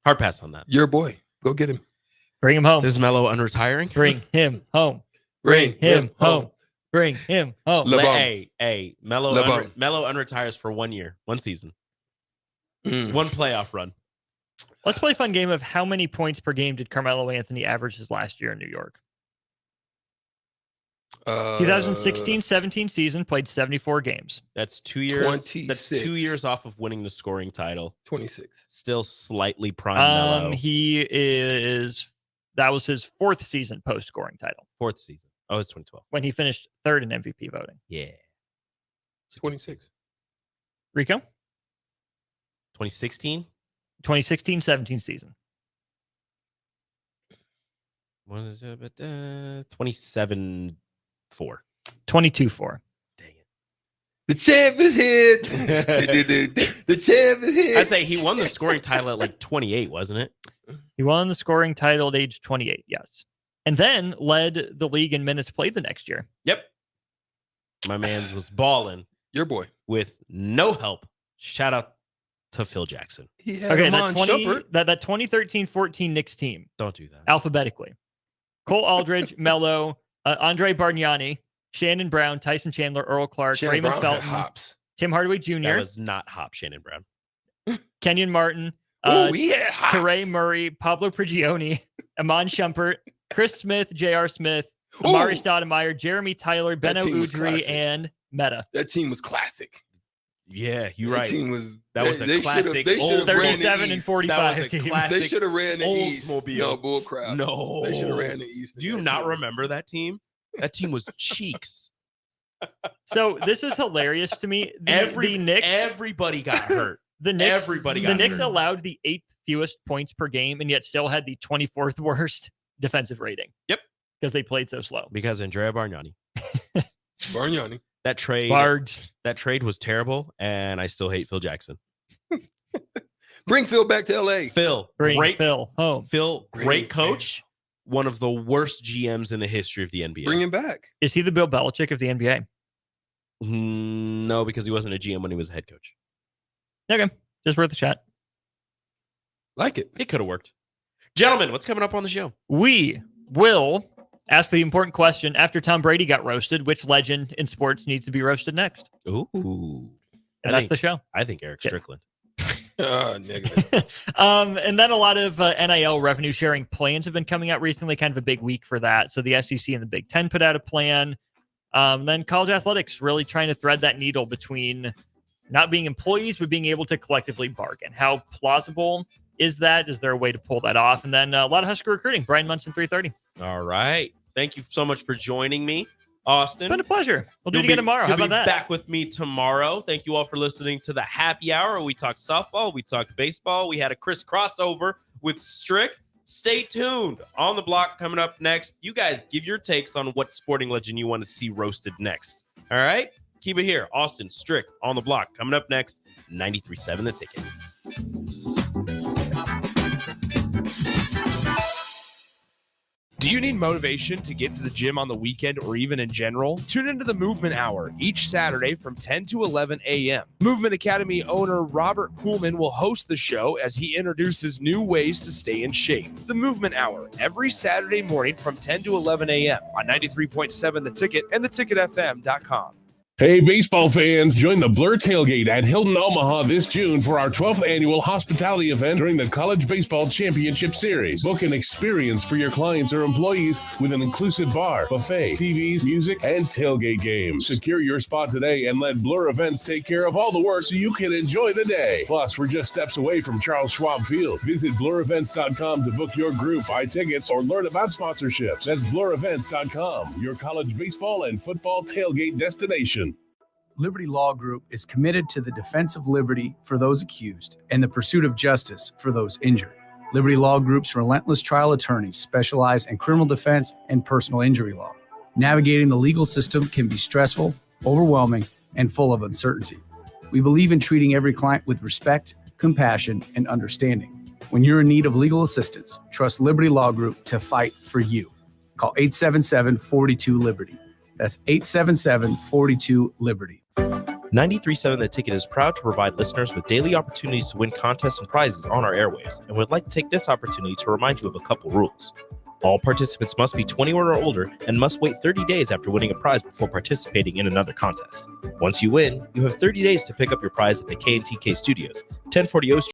Hard pass on that. Your boy. Go get him. Bring him home. Is Melo unretiring? Bring him home. Bring him home. Bring him home. Melo unretires for 1 year, 1 season, 1 playoff run. Let's play a fun game of how many points per game did Carmelo Anthony average his last year in New York? 2016-17 season, played 74 games. That's 2 years. 26. That's 2 years off of winning the scoring title. 26. Still slightly prime Melo. That was his 4th season post scoring title. 4th season. Oh, it's 2012 when he finished 3rd in MVP voting. Yeah. 26. Rico? 2016. 2016-17 season. What is it? 27-4. 22-4. Dang it. The champ is here. The champ is here. I say he won the scoring title at like 28, wasn't it? He won the scoring title at age 28, yes. And then led the league in minutes played the next year. Yep. My man's was balling. Your boy. With no help. Shout out to Phil Jackson. He had him on Shumpert. That 2013-14 Knicks team. Don't do that. Alphabetically. Cole Aldridge, Melo, Andre Bargnani, Shannon Brown, Tyson Chandler, Earl Clark, Shannon Raymond Brown had Felton, hops. Tim Hardaway Jr. That was not hop Shannon Brown. Kenyon Martin, he had hops. Teray Murray, Pablo Prigioni, Iman Shumpert, Chris Smith, J.R. Smith, Amari Stoudemire, Jeremy Tyler, Beno Udrih, and Meta. That team was classic. Yeah, you're right. Team was, that was a classic. Old 37 and 45 team. They should have ran the East. Oldsmobile. No, bull crap. No. They should have ran the East. Do you not remember that team? That team was cheeks. So this is hilarious to me. The Knicks, everybody got hurt. The Knicks allowed the 8th fewest points per game and yet still had the 24th worst defensive rating. Yep. Because they played so slow. Because Andrea Bargnani. Bargnani. That trade was terrible, and I still hate Phil Jackson. Bring Phil back to LA. Phil, Phil home. Phil, great coach. One of the worst GMs in the history of the NBA. Bring him back. Is he the Bill Belichick of the NBA? No, because he wasn't a GM when he was a head coach. Okay, just worth a shot. Like it. It could have worked. Gentlemen, what's coming up on the show? We will ask the important question after Tom Brady got roasted, which legend in sports needs to be roasted next? Ooh. And that's the show. I think Eric Strickland. Negative. And then a lot of NIL revenue sharing plans have been coming out recently, kind of a big week for that. So the SEC and the Big Ten put out a plan. Then college athletics really trying to thread that needle between not being employees, but being able to collectively bargain. How plausible is that? Is there a way to pull that off? And then a lot of Husker recruiting. Brian Munson, 3:30. All right. Thank you so much for joining me, Austin. It's been a pleasure. We'll do it again tomorrow. How about that? Back with me tomorrow. Thank you all for listening to the happy hour. We talked softball. We talked baseball. We had a Chris crossover with Strick. Stay tuned. On the Block coming up next. You guys give your takes on what sporting legend you want to see roasted next. All right? Keep it here. Austin, Strick, On the Block coming up next. 93.7 The Ticket. Do you need motivation to get to the gym on the weekend or even in general? Tune into the Movement Hour each Saturday from 10 to 11 a.m. Movement Academy owner Robert Kuhlman will host the show as he introduces new ways to stay in shape. The Movement Hour every Saturday morning from 10 to 11 a.m. on 93.7 The Ticket and theticketfm.com. Hey, baseball fans, join the Blur Tailgate at Hilton Omaha this June for our 12th annual hospitality event during the College Baseball Championship Series. Book an experience for your clients or employees with an inclusive bar, buffet, TVs, music, and tailgate games. Secure your spot today and let Blur Events take care of all the work so you can enjoy the day. Plus, we're just steps away from Charles Schwab Field. Visit blurevents.com to book your group, buy tickets, or learn about sponsorships. That's blurevents.com, your college baseball and football tailgate destination. Liberty Law Group is committed to the defense of liberty for those accused and the pursuit of justice for those injured. Liberty Law Group's relentless trial attorneys specialize in criminal defense and personal injury law. Navigating the legal system can be stressful, overwhelming, and full of uncertainty. We believe in treating every client with respect, compassion, and understanding. When you're in need of legal assistance, trust Liberty Law Group to fight for you. Call 877-42-LIBERTY. That's 877-42-LIBERTY. 93.7 The Ticket is proud to provide listeners with daily opportunities to win contests and prizes on our airwaves, and would like to take this opportunity to remind you of a couple rules. All participants must be 21 or older and must wait 30 days after winning a prize before participating in another contest. Once you win, you have 30 days to pick up your prize at the K&TK Studios, 1040 O Street,